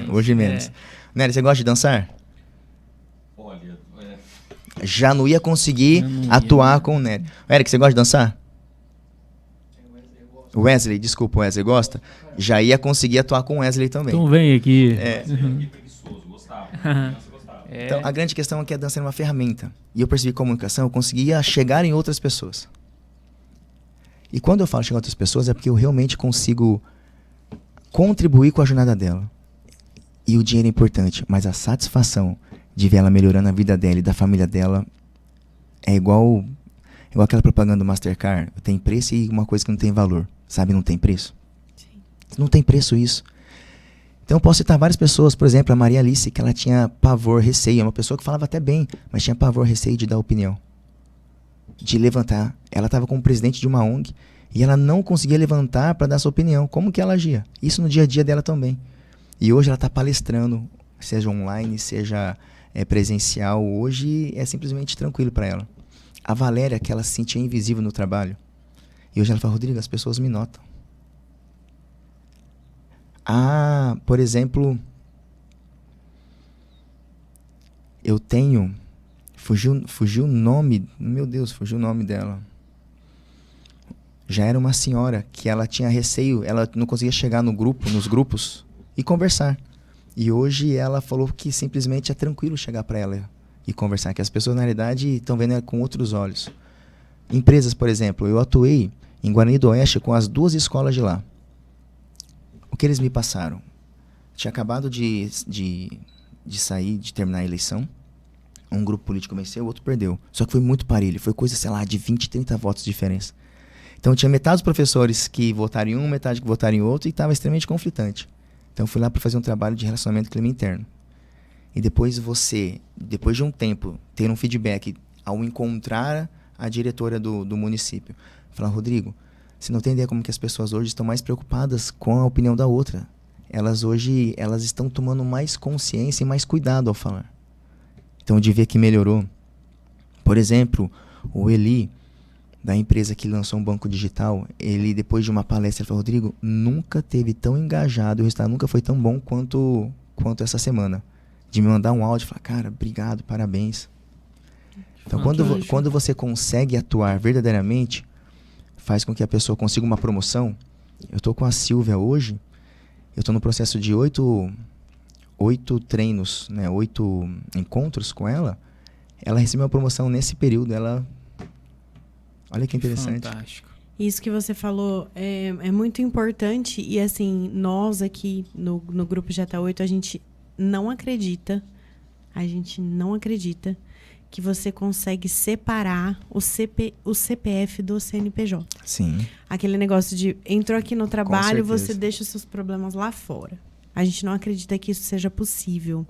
Speaker 2: Hoje menos. Nery, você gosta de dançar?
Speaker 4: Olha,
Speaker 2: já não ia conseguir atuar com o Nery. Eric, você gosta de dançar? Wesley, desculpa, Wesley gosta? Já ia conseguir atuar com o Wesley também.
Speaker 1: Então vem aqui.
Speaker 2: Então, a grande questão é que a dança era uma ferramenta. E eu percebi que a comunicação, eu conseguia chegar em outras pessoas. E quando eu falo chegar em outras pessoas, é porque eu realmente consigo contribuir com a jornada dela. E o dinheiro é importante, mas a satisfação de ver ela melhorando a vida dela e da família dela é igual aquela propaganda do Mastercard. Tem preço e uma coisa que não tem valor. Sabe, não tem preço?
Speaker 3: Sim.
Speaker 2: Não tem preço isso. Então eu posso citar várias pessoas, por exemplo, a Maria Alice, que ela tinha pavor, receio. É uma pessoa que falava até bem, mas tinha pavor, receio de dar opinião. De levantar. Ela estava como presidente de uma ONG e ela não conseguia levantar para dar sua opinião. Como que ela agia? Isso no dia a dia dela também. E hoje ela está palestrando, seja online, seja presencial. Hoje é simplesmente tranquilo para ela. A Valéria, que ela se sentia invisível no trabalho. E hoje ela fala, Rodrigo, as pessoas me notam. Ah, por exemplo, eu tenho... Fugiu o nome... Meu Deus, fugiu o nome dela. Já era uma senhora que ela tinha receio, ela não conseguia chegar nos grupos e conversar. E hoje ela falou que simplesmente é tranquilo chegar para ela e conversar, que as pessoas na realidade estão vendo ela com outros olhos. Empresas, por exemplo, eu atuei em Guarani do Oeste com as 2 escolas de lá. O que eles me passaram? Tinha acabado de sair, de terminar a eleição. Um grupo político venceu, o outro perdeu. Só que foi muito parelho. Foi coisa, sei lá, de 20, 30 votos de diferença. Então tinha metade dos professores que votaram em um, metade que votaram em outro, e estava extremamente conflitante. Então eu fui lá para fazer um trabalho de relacionamento clima interno. E depois depois de um tempo, ter um feedback ao encontrar a diretora do município. Falar, Rodrigo, você não tem ideia como que as pessoas hoje estão mais preocupadas com a opinião da outra. Elas estão tomando mais consciência e mais cuidado ao falar. Então, de ver que melhorou. Por exemplo, o Eli, da empresa que lançou um banco digital, ele, depois de uma palestra, ele falou, Rodrigo, nunca teve tão engajado, o resultado nunca foi tão bom quanto essa semana. De me mandar um áudio e falar, cara, obrigado, parabéns. Então, quando você consegue atuar verdadeiramente, faz com que a pessoa consiga uma promoção. Eu estou com a Silvia hoje, eu estou no processo de 8 treinos, né, 8 encontros com ela. Ela recebeu uma promoção nesse período. Olha que interessante.
Speaker 1: Fantástico.
Speaker 3: Isso que você falou é muito importante. E assim, nós aqui no Grupo J8, a gente não acredita que você consegue separar o CPF do CNPJ.
Speaker 2: Sim.
Speaker 3: Aquele negócio de entrou aqui no trabalho, você deixa os seus problemas lá fora. A gente não acredita que isso seja possível.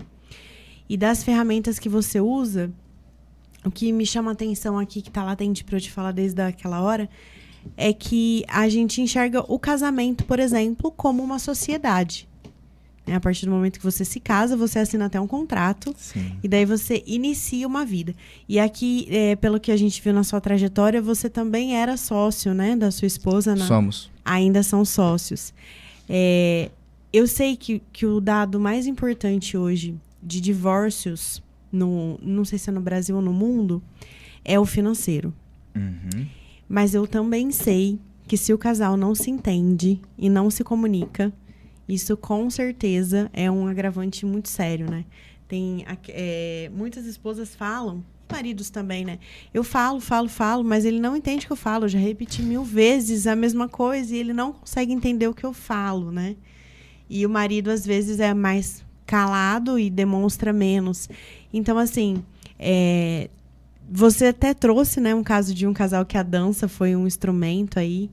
Speaker 3: E das ferramentas que você usa, o que me chama a atenção aqui, que está latente para eu te falar desde aquela hora, é que a gente enxerga o casamento, por exemplo, como uma sociedade. A partir do momento que você se casa, você assina até um contrato.
Speaker 2: Sim.
Speaker 3: E daí você inicia uma vida. E aqui, pelo que a gente viu na sua trajetória, você também era sócio, né, da sua esposa.
Speaker 2: Somos.
Speaker 3: Ainda são sócios. Eu sei que o dado mais importante hoje de divórcios, não sei se é no Brasil ou no mundo, é o financeiro.
Speaker 2: Uhum.
Speaker 3: Mas eu também sei que se o casal não se entende e não se comunica, isso com certeza é um agravante muito sério, né? Muitas esposas falam, maridos também, né? Eu falo, mas ele não entende o que eu falo. Eu já repeti 1000 vezes a mesma coisa e ele não consegue entender o que eu falo, né? E o marido, às vezes, é mais calado e demonstra menos. Então, assim, você até trouxe, né, um caso de um casal que a dança foi um instrumento aí.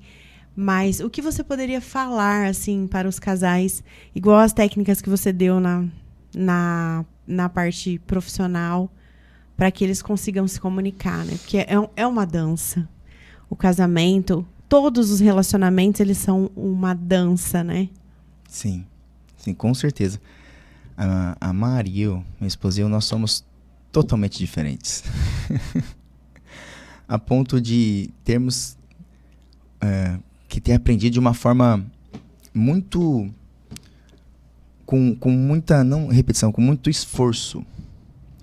Speaker 3: Mas o que você poderia falar, assim, para os casais, igual as técnicas que você deu na parte profissional, para que eles consigam se comunicar, né? Porque é uma dança. O casamento, todos os relacionamentos, eles são uma dança, né?
Speaker 2: Sim, com certeza. A Mari e eu, minha esposa e eu, nós somos totalmente diferentes. A ponto de termos que ter aprendido de uma forma muito... com muita, não repetição, com muito esforço.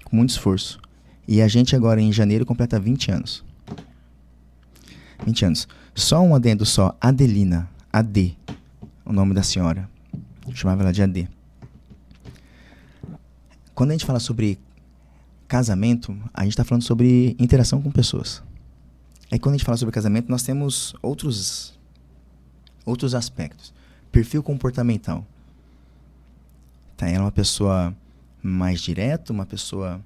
Speaker 2: Com muito esforço. E a gente agora, em janeiro, completa 20 anos. 20 anos. Só um adendo só. Adelina. AD. O nome da senhora. Eu chamava ela de AD. Quando a gente fala sobre casamento, a gente está falando sobre interação com pessoas. Aí quando a gente fala sobre casamento, nós temos outros aspectos. Perfil comportamental. Tá, ela é uma pessoa mais direta, uma pessoa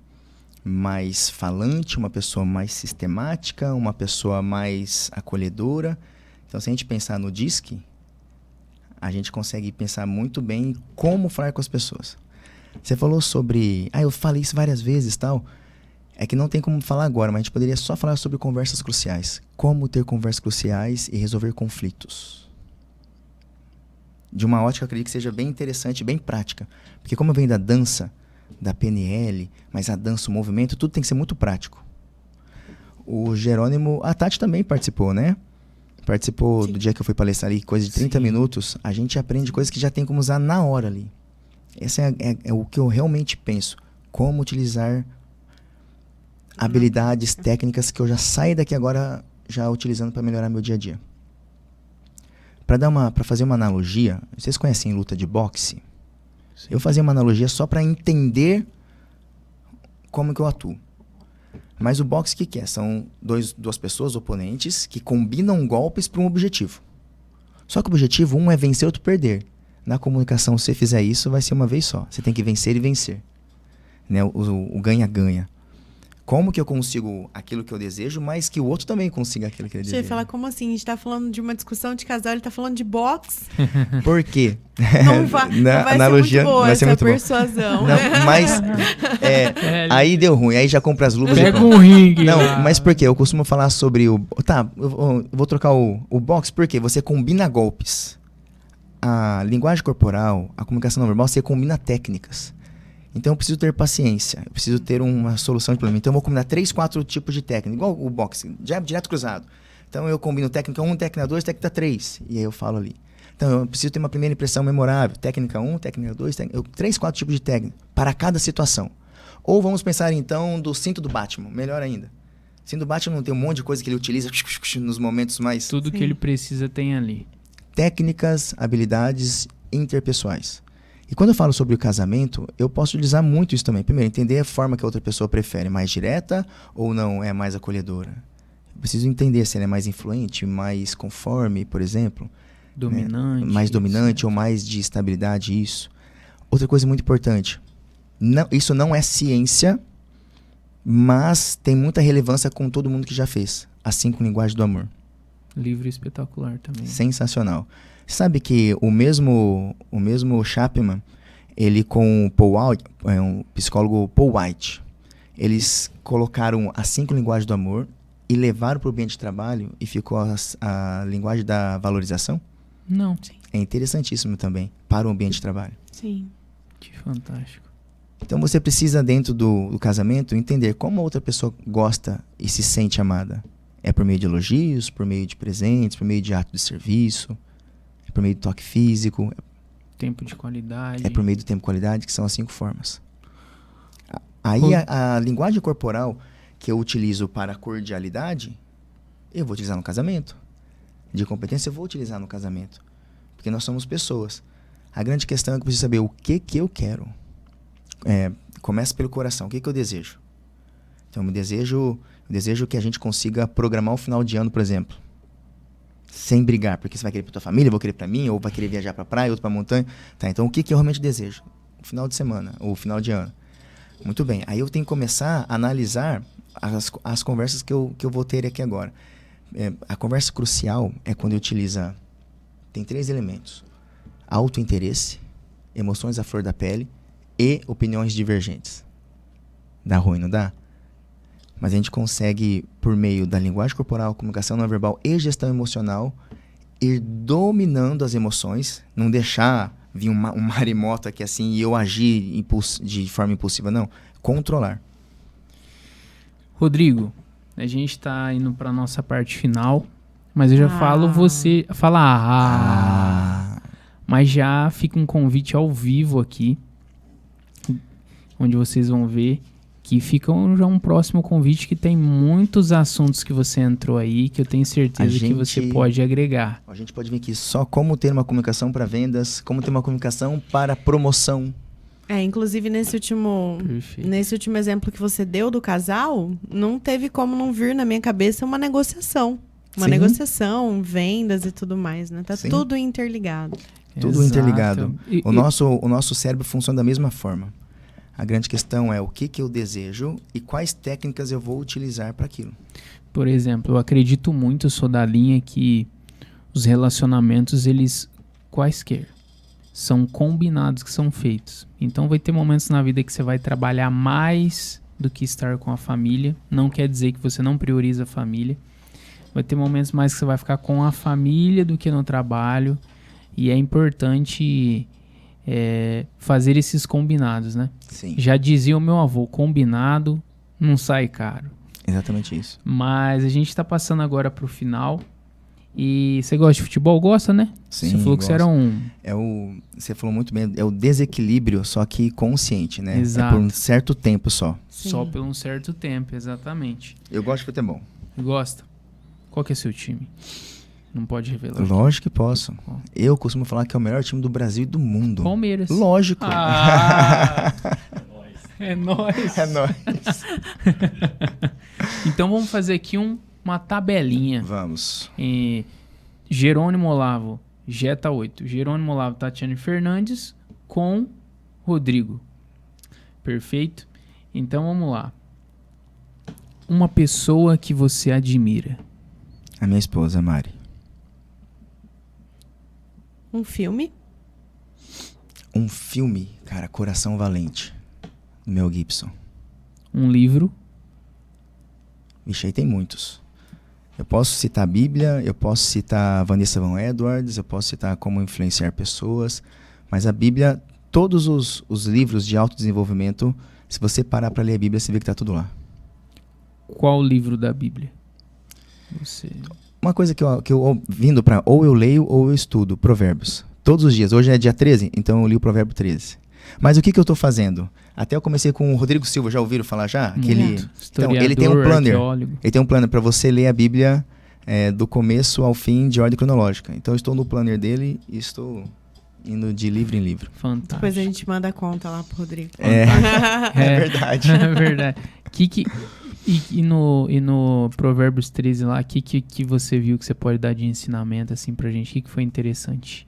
Speaker 2: mais falante, uma pessoa mais sistemática, uma pessoa mais acolhedora. Então, se a gente pensar no DISC, a gente consegue pensar muito bem como falar com as pessoas. Você falou sobre... eu falei isso várias vezes, tal. É que não tem como falar agora, mas a gente poderia só falar sobre conversas cruciais. Como ter conversas cruciais e resolver conflitos. De uma ótica, eu acredito que seja bem interessante, bem prática. Porque como eu venho da dança, da PNL, mas a dança, o movimento, tudo tem que ser muito prático. O Jerônimo... A Tati também participou, né? Participou Sim. do dia que eu fui palestrar ali, coisa de 30 Sim. minutos. A gente aprende coisas que já tem como usar na hora ali. Esse é o que eu realmente penso. Como utilizar habilidades, técnicas que eu já saio daqui agora já utilizando para melhorar meu dia a dia. Para fazer uma analogia, vocês conhecem luta de boxe? Sim. Eu fazia uma analogia só para entender como que eu atuo. Mas o boxe o que é? São duas pessoas oponentes que combinam golpes para um objetivo. Só que o objetivo, um é vencer, outro perder. Na comunicação, se você fizer isso, vai ser uma vez só. Você tem que vencer e vencer. Né? O ganha-ganha. Como que eu consigo aquilo que eu desejo, mas que o outro também consiga aquilo que ele deseja?
Speaker 3: Você fala, como assim? A gente tá falando de uma discussão de casal, ele tá falando de boxe?
Speaker 2: Por quê?
Speaker 3: Não vai
Speaker 2: analogia,
Speaker 3: ser muito boa
Speaker 2: vai ser
Speaker 3: essa
Speaker 2: muito
Speaker 3: persuasão.
Speaker 2: Não, mas aí deu ruim, aí já compra as luvas.
Speaker 1: Pega um ringue.
Speaker 2: Não, mas por quê? Eu costumo falar sobre o... Tá, eu vou trocar o boxe, porque você combina golpes. A linguagem corporal, a comunicação não verbal, você combina técnicas. Então eu preciso ter paciência, eu preciso ter uma solução de problema. Então eu vou combinar 3, 4 tipos de técnica, igual o boxe, jab, direto, cruzado. Então eu combino técnica 1, técnica 2, técnica 3, e aí eu falo ali. Então eu preciso ter uma primeira impressão memorável, técnica 1, técnica 2, 3, 4 tipos de técnica, para cada situação. Ou vamos pensar então do cinto do Batman, melhor ainda. O cinto do Batman tem um monte de coisa que ele utiliza nos momentos mais...
Speaker 1: Tudo que ele precisa tem ali.
Speaker 2: Técnicas, habilidades interpessoais. E quando eu falo sobre o casamento, eu posso utilizar muito isso também. Primeiro, entender a forma que a outra pessoa prefere, mais direta ou não é mais acolhedora. Eu preciso entender se ela é mais influente, mais conforme, por exemplo.
Speaker 1: Dominante.
Speaker 2: Mais dominante ou mais de estabilidade, isso. Outra coisa muito importante, isso não é ciência, mas tem muita relevância com todo mundo que já fez. A 5 linguagens do amor.
Speaker 1: Livro espetacular também.
Speaker 2: Sensacional. Sabe que o mesmo Chapman, ele com o Paul White, um psicólogo Paul White, eles colocaram as 5 linguagens do amor e levaram para o ambiente de trabalho e ficou a linguagem da valorização?
Speaker 1: Não.
Speaker 2: É interessantíssimo também para o ambiente de trabalho.
Speaker 3: Sim.
Speaker 1: Que fantástico.
Speaker 2: Então você precisa, dentro do casamento, entender como a outra pessoa gosta e se sente amada. É por meio de elogios, por meio de presentes, por meio de ato de serviço, é por meio do toque físico.
Speaker 1: Tempo de qualidade.
Speaker 2: É por meio do tempo de qualidade, que são as 5 formas. Aí a linguagem corporal que eu utilizo para cordialidade, eu vou utilizar no casamento. De competência, eu vou utilizar no casamento. Porque nós somos pessoas. A grande questão é que eu preciso saber o que eu quero. Começa pelo coração. O que eu desejo? Então, eu desejo que a gente consiga programar o final de ano, por exemplo. Sem brigar. Porque você vai querer para tua família, eu vou querer para mim, ou vai querer viajar para praia, outro para montanha. Tá, então, o que eu realmente desejo? O final de semana, ou o final de ano. Muito bem. Aí eu tenho que começar a analisar as conversas que eu vou ter aqui agora. A conversa crucial é quando eu utilizo... Tem 3 elementos. Autointeresse, emoções à flor da pele e opiniões divergentes. Dá ruim, não dá? Mas a gente consegue, por meio da linguagem corporal, comunicação não verbal e gestão emocional, ir dominando as emoções, não deixar vir um maremoto aqui assim e eu agir de forma impulsiva, não. Controlar.
Speaker 1: Rodrigo, a gente está indo para nossa parte final, mas eu já falo, você fala mas já fica um convite ao vivo aqui, onde vocês vão ver que fica já um próximo convite, que tem muitos assuntos que você entrou aí, que eu tenho certeza que você pode agregar.
Speaker 2: A gente pode vir aqui só como ter uma comunicação para vendas, como ter uma comunicação para promoção.
Speaker 3: Inclusive nesse último exemplo que você deu do casal, não teve como não vir na minha cabeça uma negociação. Uma negociação, vendas e tudo mais, né? Tá tudo interligado.
Speaker 2: Tudo interligado. O nosso cérebro funciona da mesma forma. A grande questão é o que eu desejo e quais técnicas eu vou utilizar para aquilo.
Speaker 1: Por exemplo, eu acredito muito, sou da linha que os relacionamentos, eles quaisquer, são combinados que são feitos. Então vai ter momentos na vida que você vai trabalhar mais do que estar com a família. Não quer dizer que você não prioriza a família. Vai ter momentos mais que você vai ficar com a família do que no trabalho. E é importante fazer esses combinados, né?
Speaker 2: Sim.
Speaker 1: Já dizia o meu avô, combinado não sai caro.
Speaker 2: Exatamente isso.
Speaker 1: Mas a gente tá passando agora pro final. E você gosta de futebol? Gosta, né?
Speaker 2: Sim,
Speaker 1: você falou que você era
Speaker 2: você falou muito bem, é o desequilíbrio, só que consciente, né?
Speaker 1: Exato.
Speaker 2: É por um certo tempo só.
Speaker 3: Sim.
Speaker 1: Só por um certo tempo, exatamente.
Speaker 2: Eu gosto de futebol.
Speaker 1: Gosta? Qual que é seu time? Não pode revelar.
Speaker 2: Lógico que posso. Eu costumo falar que é o melhor time do Brasil e do mundo.
Speaker 1: Palmeiras.
Speaker 2: Lógico.
Speaker 1: É nóis.
Speaker 2: É nóis.
Speaker 1: Então vamos fazer aqui uma tabelinha.
Speaker 2: Vamos.
Speaker 1: Jerônimo Olavo, Jetta 8. Jerônimo Olavo, Tatiane Fernandes com Rodrigo. Perfeito? Então vamos lá. Uma pessoa que você admira.
Speaker 2: A minha esposa, Mari.
Speaker 3: Um filme?
Speaker 2: Um filme, cara, Coração Valente, do Mel Gibson.
Speaker 1: Um livro?
Speaker 2: Vixe, aí tem muitos. Eu posso citar a Bíblia, eu posso citar Vanessa Van Edwards, eu posso citar Como Influenciar Pessoas, mas a Bíblia, todos os livros de autodesenvolvimento, se você parar para ler a Bíblia, você vê que tá tudo lá.
Speaker 1: Qual livro da Bíblia?
Speaker 2: Uma coisa que eu vindo para ou eu leio ou eu estudo, Provérbios. Todos os dias. Hoje é dia 13, então eu li o Provérbio 13. Mas o que eu estou fazendo? Até eu comecei com o Rodrigo Silva, já ouviram falar já? Então, ele tem um planner.
Speaker 1: Arqueólogo.
Speaker 2: Ele tem um planner para você ler a Bíblia do começo ao fim de ordem cronológica. Então eu estou no planner dele e estou indo de livro em livro.
Speaker 1: Fantástico.
Speaker 3: Depois a gente manda a conta lá pro Rodrigo.
Speaker 2: É verdade.
Speaker 1: É verdade. E no Provérbios 13 lá, o que você viu que você pode dar de ensinamento assim pra gente? O que foi interessante?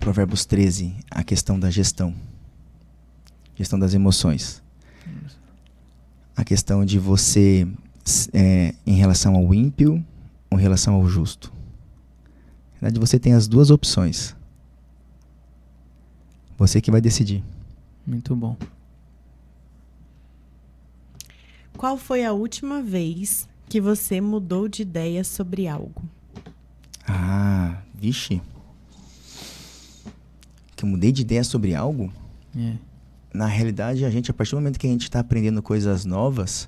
Speaker 2: Provérbios 13, a questão da gestão. Gestão das emoções. A questão de você, em relação ao ímpio ou em relação ao justo. Na verdade, você tem as duas opções. Você que vai decidir.
Speaker 1: Muito bom.
Speaker 3: Qual foi a última vez que você mudou de ideia sobre algo?
Speaker 2: Vixe. Que eu mudei de ideia sobre algo? Na realidade, a partir do momento que a gente está aprendendo coisas novas,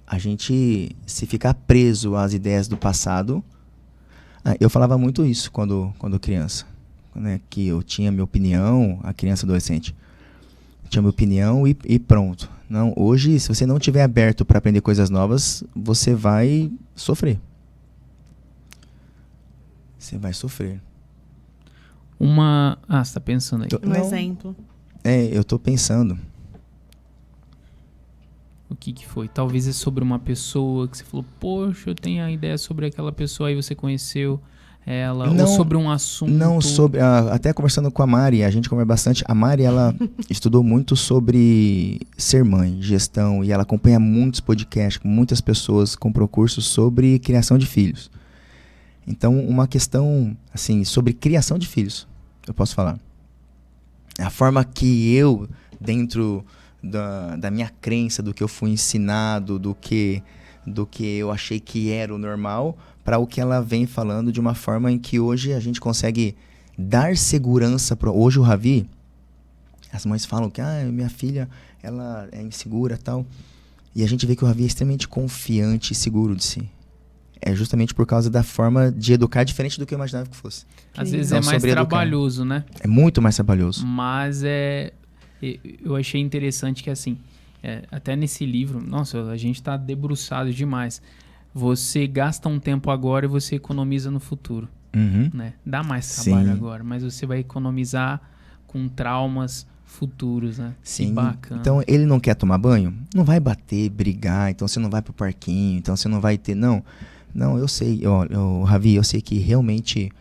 Speaker 2: a gente, se ficar preso às ideias do passado... eu falava muito isso quando criança, né? Que eu tinha minha opinião, a criança adolescente. Tinha minha opinião e pronto. Não, hoje, se você não estiver aberto para aprender coisas novas, você vai sofrer. Você vai sofrer.
Speaker 1: Você tá pensando aí.
Speaker 3: Exemplo.
Speaker 2: Eu tô pensando.
Speaker 1: O que foi? Talvez é sobre uma pessoa que você falou, poxa, eu tenho a ideia sobre aquela pessoa, aí você conheceu ela, ou sobre um assunto.
Speaker 2: Não, sobre... até conversando com a Mari, a gente conversa bastante. A Mari, ela estudou muito sobre ser mãe, gestão, e ela acompanha muitos podcasts com muitas pessoas, comprou cursos sobre criação de filhos. Então, uma questão, assim, sobre criação de filhos, eu posso falar. A forma que eu, dentro da minha crença, do que eu fui ensinado, do que eu achei que era o normal, para o que ela vem falando de uma forma em que hoje a gente consegue dar segurança. Hoje o Ravi, as mães falam que minha filha ela é insegura e tal. E a gente vê que o Ravi é extremamente confiante e seguro de si. É justamente por causa da forma de educar diferente do que eu imaginava que fosse.
Speaker 1: Às vezes é mais trabalhoso, né?
Speaker 2: É muito mais trabalhoso.
Speaker 1: Mas eu achei interessante que assim, até nesse livro, nossa, a gente tá debruçado demais. Você gasta um tempo agora e você economiza no futuro,
Speaker 2: Uhum.
Speaker 1: né? Dá mais trabalho
Speaker 2: Sim.
Speaker 1: agora, mas você vai economizar com traumas futuros, né?
Speaker 2: Sim.
Speaker 1: Que bacana.
Speaker 2: Então, ele não quer tomar banho? Não vai bater, brigar, então você não vai pro parquinho, então você não vai ter... Não, eu sei, Ravi, eu sei que realmente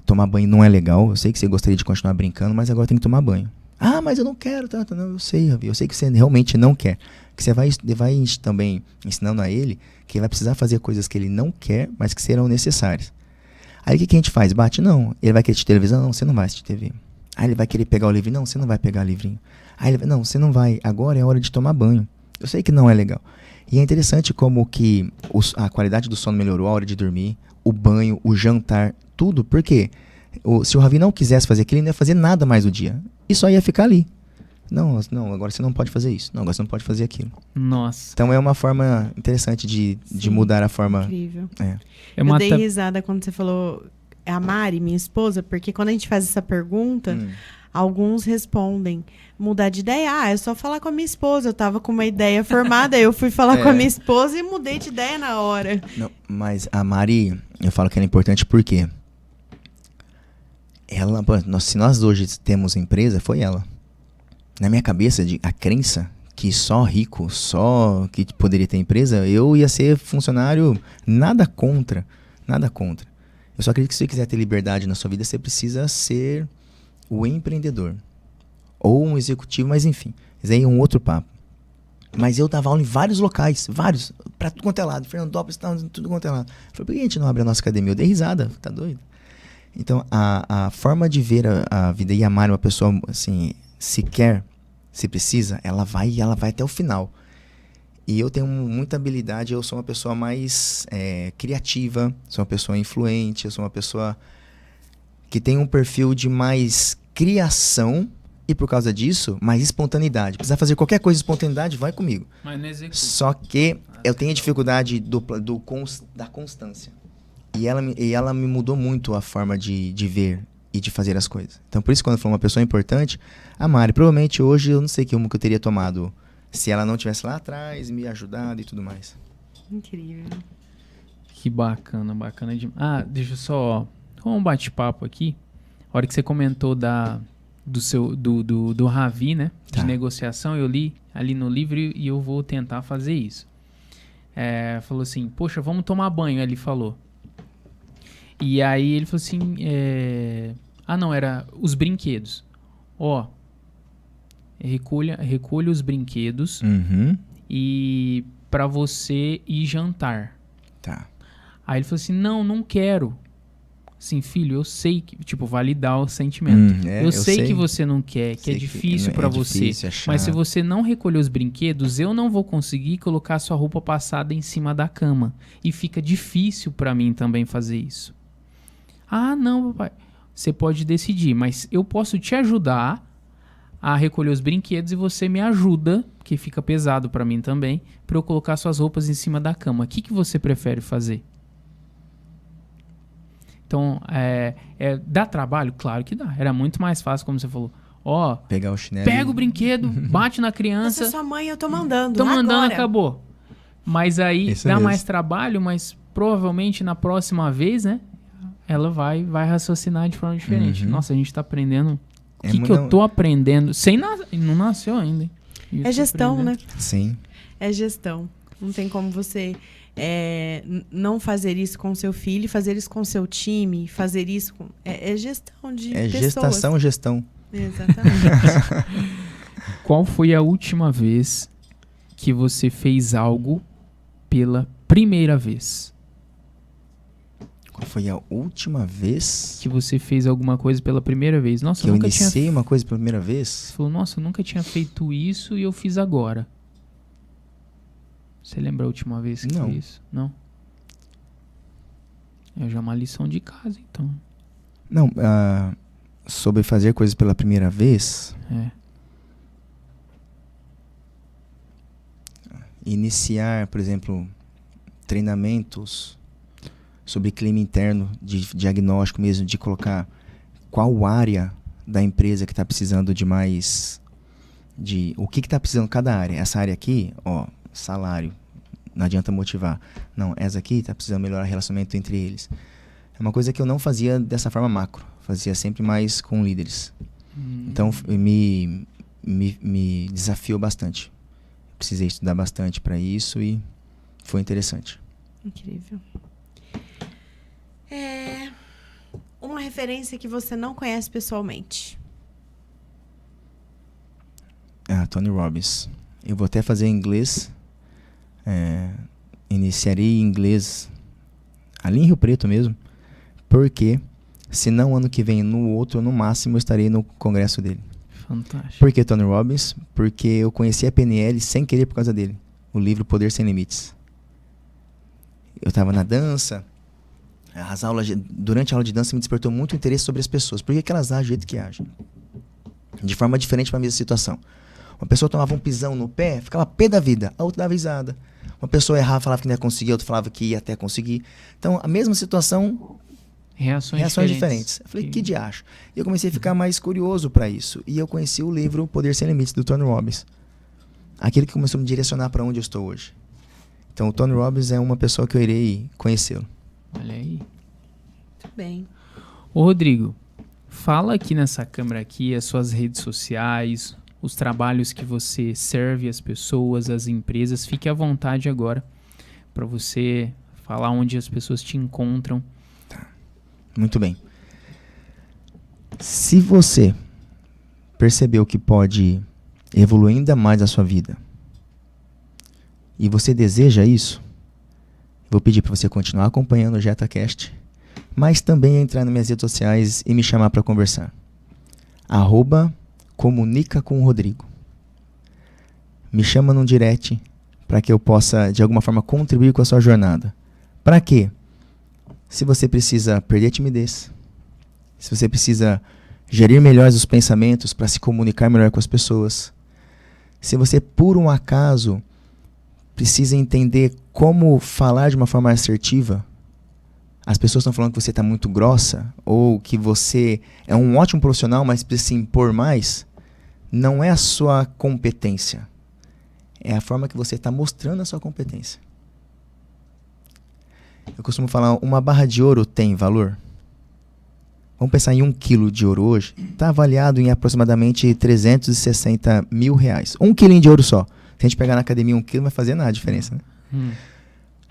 Speaker 2: tomar banho não é legal, eu sei que você gostaria de continuar brincando, mas agora tem que tomar banho. Ah, mas eu não quero, não, eu sei, Ravi, eu sei que você realmente não quer. Que você vai também ensinando a ele que ele vai precisar fazer coisas que ele não quer, mas que serão necessárias. Aí o que a gente faz? Bate? Não. Ele vai querer assistir televisão? Não, você não vai assistir TV. Aí ele vai querer pegar o livrinho? Não, você não vai pegar o livrinho. Aí ele vai, não, você não vai. Agora é hora de tomar banho. Eu sei que não é legal. E é interessante como que a qualidade do sono melhorou, a hora de dormir, o banho, o jantar, tudo. Por quê? Se o Ravi não quisesse fazer aquilo, ele não ia fazer nada mais no dia. E só ia ficar ali. Não, agora você não pode fazer isso. Não, agora você não pode fazer aquilo.
Speaker 1: Nossa.
Speaker 2: Então é uma forma interessante de mudar a forma.
Speaker 3: Incrível.
Speaker 1: Eu
Speaker 3: dei risada quando você falou a Mari, minha esposa, porque quando a gente faz essa pergunta, alguns respondem mudar de ideia. É só falar com a minha esposa. Eu tava com uma ideia formada, eu fui falar com a minha esposa e mudei de ideia na hora.
Speaker 2: Não, mas a Mari, eu falo que ela é importante porque se nós hoje temos empresa, foi ela. Na minha cabeça, a crença que só rico, só que poderia ter empresa, eu ia ser funcionário, nada contra. Eu só acredito que se você quiser ter liberdade na sua vida, você precisa ser o empreendedor. Ou um executivo, mas enfim. Isso aí é um outro papo. Mas eu dava aula em vários locais, pra tudo quanto é lado. Fernando Dópolis, tudo quanto é lado. Eu falei, por que a gente não abre a nossa academia? Eu dei risada, tá doido? Então, a forma de ver a vida e amar uma pessoa, assim, se quer, se precisa, ela vai até o final. E eu tenho muita habilidade, eu sou uma pessoa mais criativa, sou uma pessoa influente, eu sou uma pessoa que tem um perfil de mais criação e, por causa disso, mais espontaneidade. Precisar fazer qualquer coisa de espontaneidade, vai comigo.
Speaker 1: Mas não executa.
Speaker 2: Só que eu tenho a dificuldade da constância. E ela me mudou muito a forma de ver e de fazer as coisas. Então, por isso, quando eu falo uma pessoa importante, a Mari, provavelmente hoje eu não sei que rumo que eu teria tomado se ela não tivesse lá atrás, me ajudado e tudo mais.
Speaker 3: Incrível.
Speaker 1: Que bacana demais. Deixa eu só um bate-papo aqui. A hora que você comentou do Ravi, né?
Speaker 2: Tá.
Speaker 1: De negociação, eu li ali no livro e eu vou tentar fazer isso. Falou assim, poxa, vamos tomar banho, ele falou. E aí ele falou assim, era os brinquedos. Recolha os brinquedos e pra você ir jantar.
Speaker 2: Tá.
Speaker 1: Aí ele falou assim, não quero. Assim, filho, eu sei que, validar o sentimento. Eu sei que você não quer, que é difícil pra você.
Speaker 2: Difícil,
Speaker 1: mas se você não recolher os brinquedos, eu não vou conseguir colocar sua roupa passada em cima da cama. E fica difícil pra mim também fazer isso. Ah, não, papai. Você pode decidir, mas eu posso te ajudar a recolher os brinquedos e você me ajuda, que fica pesado pra mim também, pra eu colocar suas roupas em cima da cama. O que você prefere fazer? Então, dá trabalho? Claro que dá. Era muito mais fácil, como você falou.
Speaker 2: Pegar o chinelo.
Speaker 1: Pega o brinquedo, bate na criança.
Speaker 3: Essa é sua mãe, eu tô mandando.
Speaker 1: Tô mandando,
Speaker 3: agora.
Speaker 1: acabou. Mas aí
Speaker 2: Isso
Speaker 1: dá
Speaker 2: mesmo.
Speaker 1: mais trabalho, mas provavelmente na próxima vez, né? Ela vai raciocinar de forma diferente. Nossa, a gente tá aprendendo. O que eu tô aprendendo? Não nasceu ainda. Hein?
Speaker 3: É gestão, né?
Speaker 2: Sim.
Speaker 3: É gestão. Não tem como você não fazer isso com seu filho, fazer isso com seu time, fazer isso com... É gestão de pessoas.
Speaker 2: Gestão.
Speaker 3: Exatamente.
Speaker 1: Qual foi a última vez que você fez algo pela primeira vez?
Speaker 2: Qual foi a última vez
Speaker 1: Que você fez alguma coisa pela primeira vez? Nossa,
Speaker 2: que eu iniciei uma coisa pela primeira vez?
Speaker 1: Você falou, nossa, eu nunca tinha feito isso e eu fiz agora. Você lembra a última vez que
Speaker 2: Não.
Speaker 1: foi isso? Não? É já uma lição de casa, então.
Speaker 2: Não, sobre fazer coisas pela primeira vez, iniciar, por exemplo, treinamentos sobre clima interno, de diagnóstico mesmo, de colocar qual área da empresa que está precisando de mais de o que está precisando cada área. Essa área aqui, ó, salário, não adianta motivar. Não, essa aqui está precisando melhorar o relacionamento entre eles. É uma coisa que eu não fazia dessa forma macro, fazia sempre mais com líderes. Então me desafiou bastante. Precisei estudar bastante para isso e foi interessante.
Speaker 3: Incrível. Uma referência que você não conhece pessoalmente.
Speaker 2: Tony Robbins. Eu vou até fazer em inglês. Iniciarei em inglês ali em Rio Preto mesmo. Porque, se não ano que vem, no outro, no máximo, eu estarei no congresso dele.
Speaker 1: Fantástico.
Speaker 2: Por que Tony Robbins? Porque eu conheci a PNL sem querer por causa dele. O livro Poder Sem Limites. Eu estava na dança. Durante a aula de dança me despertou muito interesse sobre as pessoas. Por que elas agem do jeito que agem? De forma diferente para a mesma situação. Uma pessoa tomava um pisão no pé, ficava pé da vida. A outra dava risada. Uma pessoa errava, falava que não ia conseguir, a outra falava que ia até conseguir. Então, a mesma situação... Reações diferentes. Eu falei, que diacho. E eu comecei a ficar mais curioso para isso. E eu conheci o livro Poder Sem Limites, do Tony Robbins. Aquele que começou a me direcionar para onde eu estou hoje. Então, o Tony Robbins é uma pessoa que eu irei conhecê-lo.
Speaker 1: Olha aí.
Speaker 3: Muito bem.
Speaker 1: Ô, Rodrigo, fala aqui nessa câmera aqui as suas redes sociais, os trabalhos que você serve as pessoas, as empresas. Fique à vontade agora para você falar onde as pessoas te encontram.
Speaker 2: Muito bem. Se você percebeu que pode evoluir ainda mais a sua vida e você deseja isso, vou pedir para você continuar acompanhando o JetaCast, mas também entrar nas minhas redes sociais e me chamar para conversar. @comunica com o Rodrigo. Me chama num direct para que eu possa, de alguma forma, contribuir com a sua jornada. Para quê? Se você precisa perder a timidez, se você precisa gerir melhor os pensamentos para se comunicar melhor com as pessoas, se você, por um acaso, precisa entender como falar de uma forma assertiva, as pessoas estão falando que você está muito grossa, ou que você é um ótimo profissional, mas precisa se impor mais, não é a sua competência, é a forma que você está mostrando a sua competência. Eu costumo falar, uma barra de ouro tem valor? Vamos pensar em 1 quilo de ouro hoje. Está avaliado em aproximadamente 360 mil reais. 1 quilinho de ouro só. Se a gente pegar na academia 1 quilo, não vai fazer nada a diferença, né?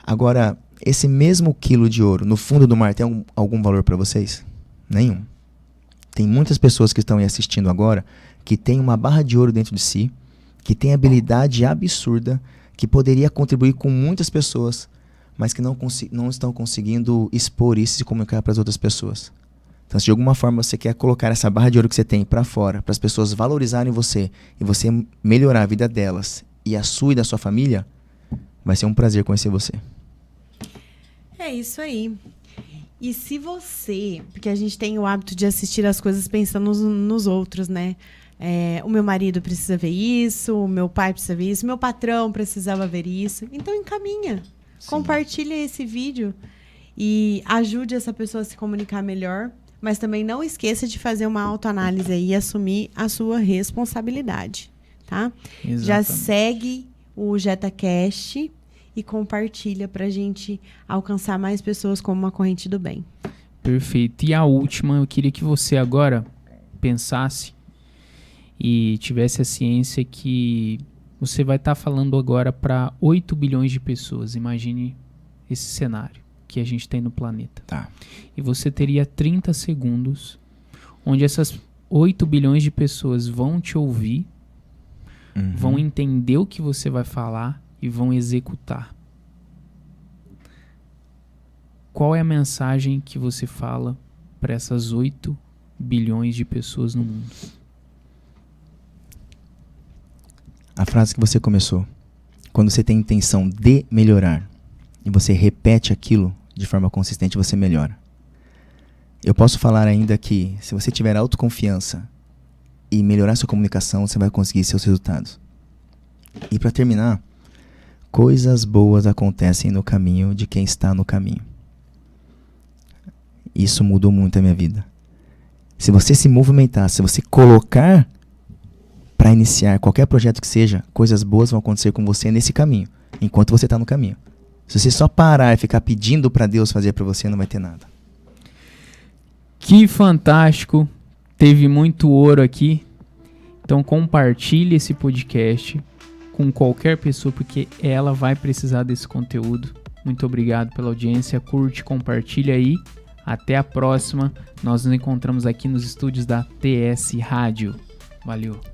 Speaker 2: Agora, esse mesmo quilo de ouro no fundo do mar tem algum valor para vocês? Nenhum. Tem muitas pessoas que estão aí assistindo agora que tem uma barra de ouro dentro de si, que tem habilidade absurda, que poderia contribuir com muitas pessoas, mas que não estão conseguindo expor isso e se comunicar para as outras pessoas. Então, se de alguma forma você quer colocar essa barra de ouro que você tem para fora, para as pessoas valorizarem você e você melhorar a vida delas e a sua e da sua família, vai ser um prazer conhecer você.
Speaker 3: É isso aí. E se você... Porque a gente tem o hábito de assistir as coisas pensando nos outros, né? O meu marido precisa ver isso, o meu pai precisa ver isso, o meu patrão precisava ver isso. Então, encaminha. Sim. Compartilha esse vídeo e ajude essa pessoa a se comunicar melhor, mas também não esqueça de fazer uma autoanálise aí e assumir a sua responsabilidade, tá? Exatamente. Já segue o JetaCast e compartilha pra gente alcançar mais pessoas como uma corrente do bem.
Speaker 1: Perfeito. E a última, eu queria que você agora pensasse e tivesse a ciência que você vai estar falando agora para 8 bilhões de pessoas. Imagine esse cenário que a gente tem no planeta.
Speaker 2: Tá.
Speaker 1: E você teria 30 segundos onde essas 8 bilhões de pessoas vão te ouvir, vão entender o que você vai falar e vão executar. Qual é a mensagem que você fala para essas 8 bilhões de pessoas no mundo?
Speaker 2: A frase que você começou. Quando você tem intenção de melhorar e você repete aquilo de forma consistente, você melhora. Eu posso falar ainda que se você tiver autoconfiança e melhorar sua comunicação, você vai conseguir seus resultados. E para terminar, coisas boas acontecem no caminho de quem está no caminho. Isso mudou muito a minha vida. Se você se movimentar, se você colocar para iniciar qualquer projeto que seja, coisas boas vão acontecer com você nesse caminho, enquanto você está no caminho. Se você só parar e ficar pedindo para Deus fazer para você, não vai ter nada.
Speaker 1: Que fantástico. Teve muito ouro aqui. Então compartilhe esse podcast com qualquer pessoa, porque ela vai precisar desse conteúdo. Muito obrigado pela audiência. Curte, compartilha aí. Até a próxima. Nós nos encontramos aqui nos estúdios da TS Rádio. Valeu.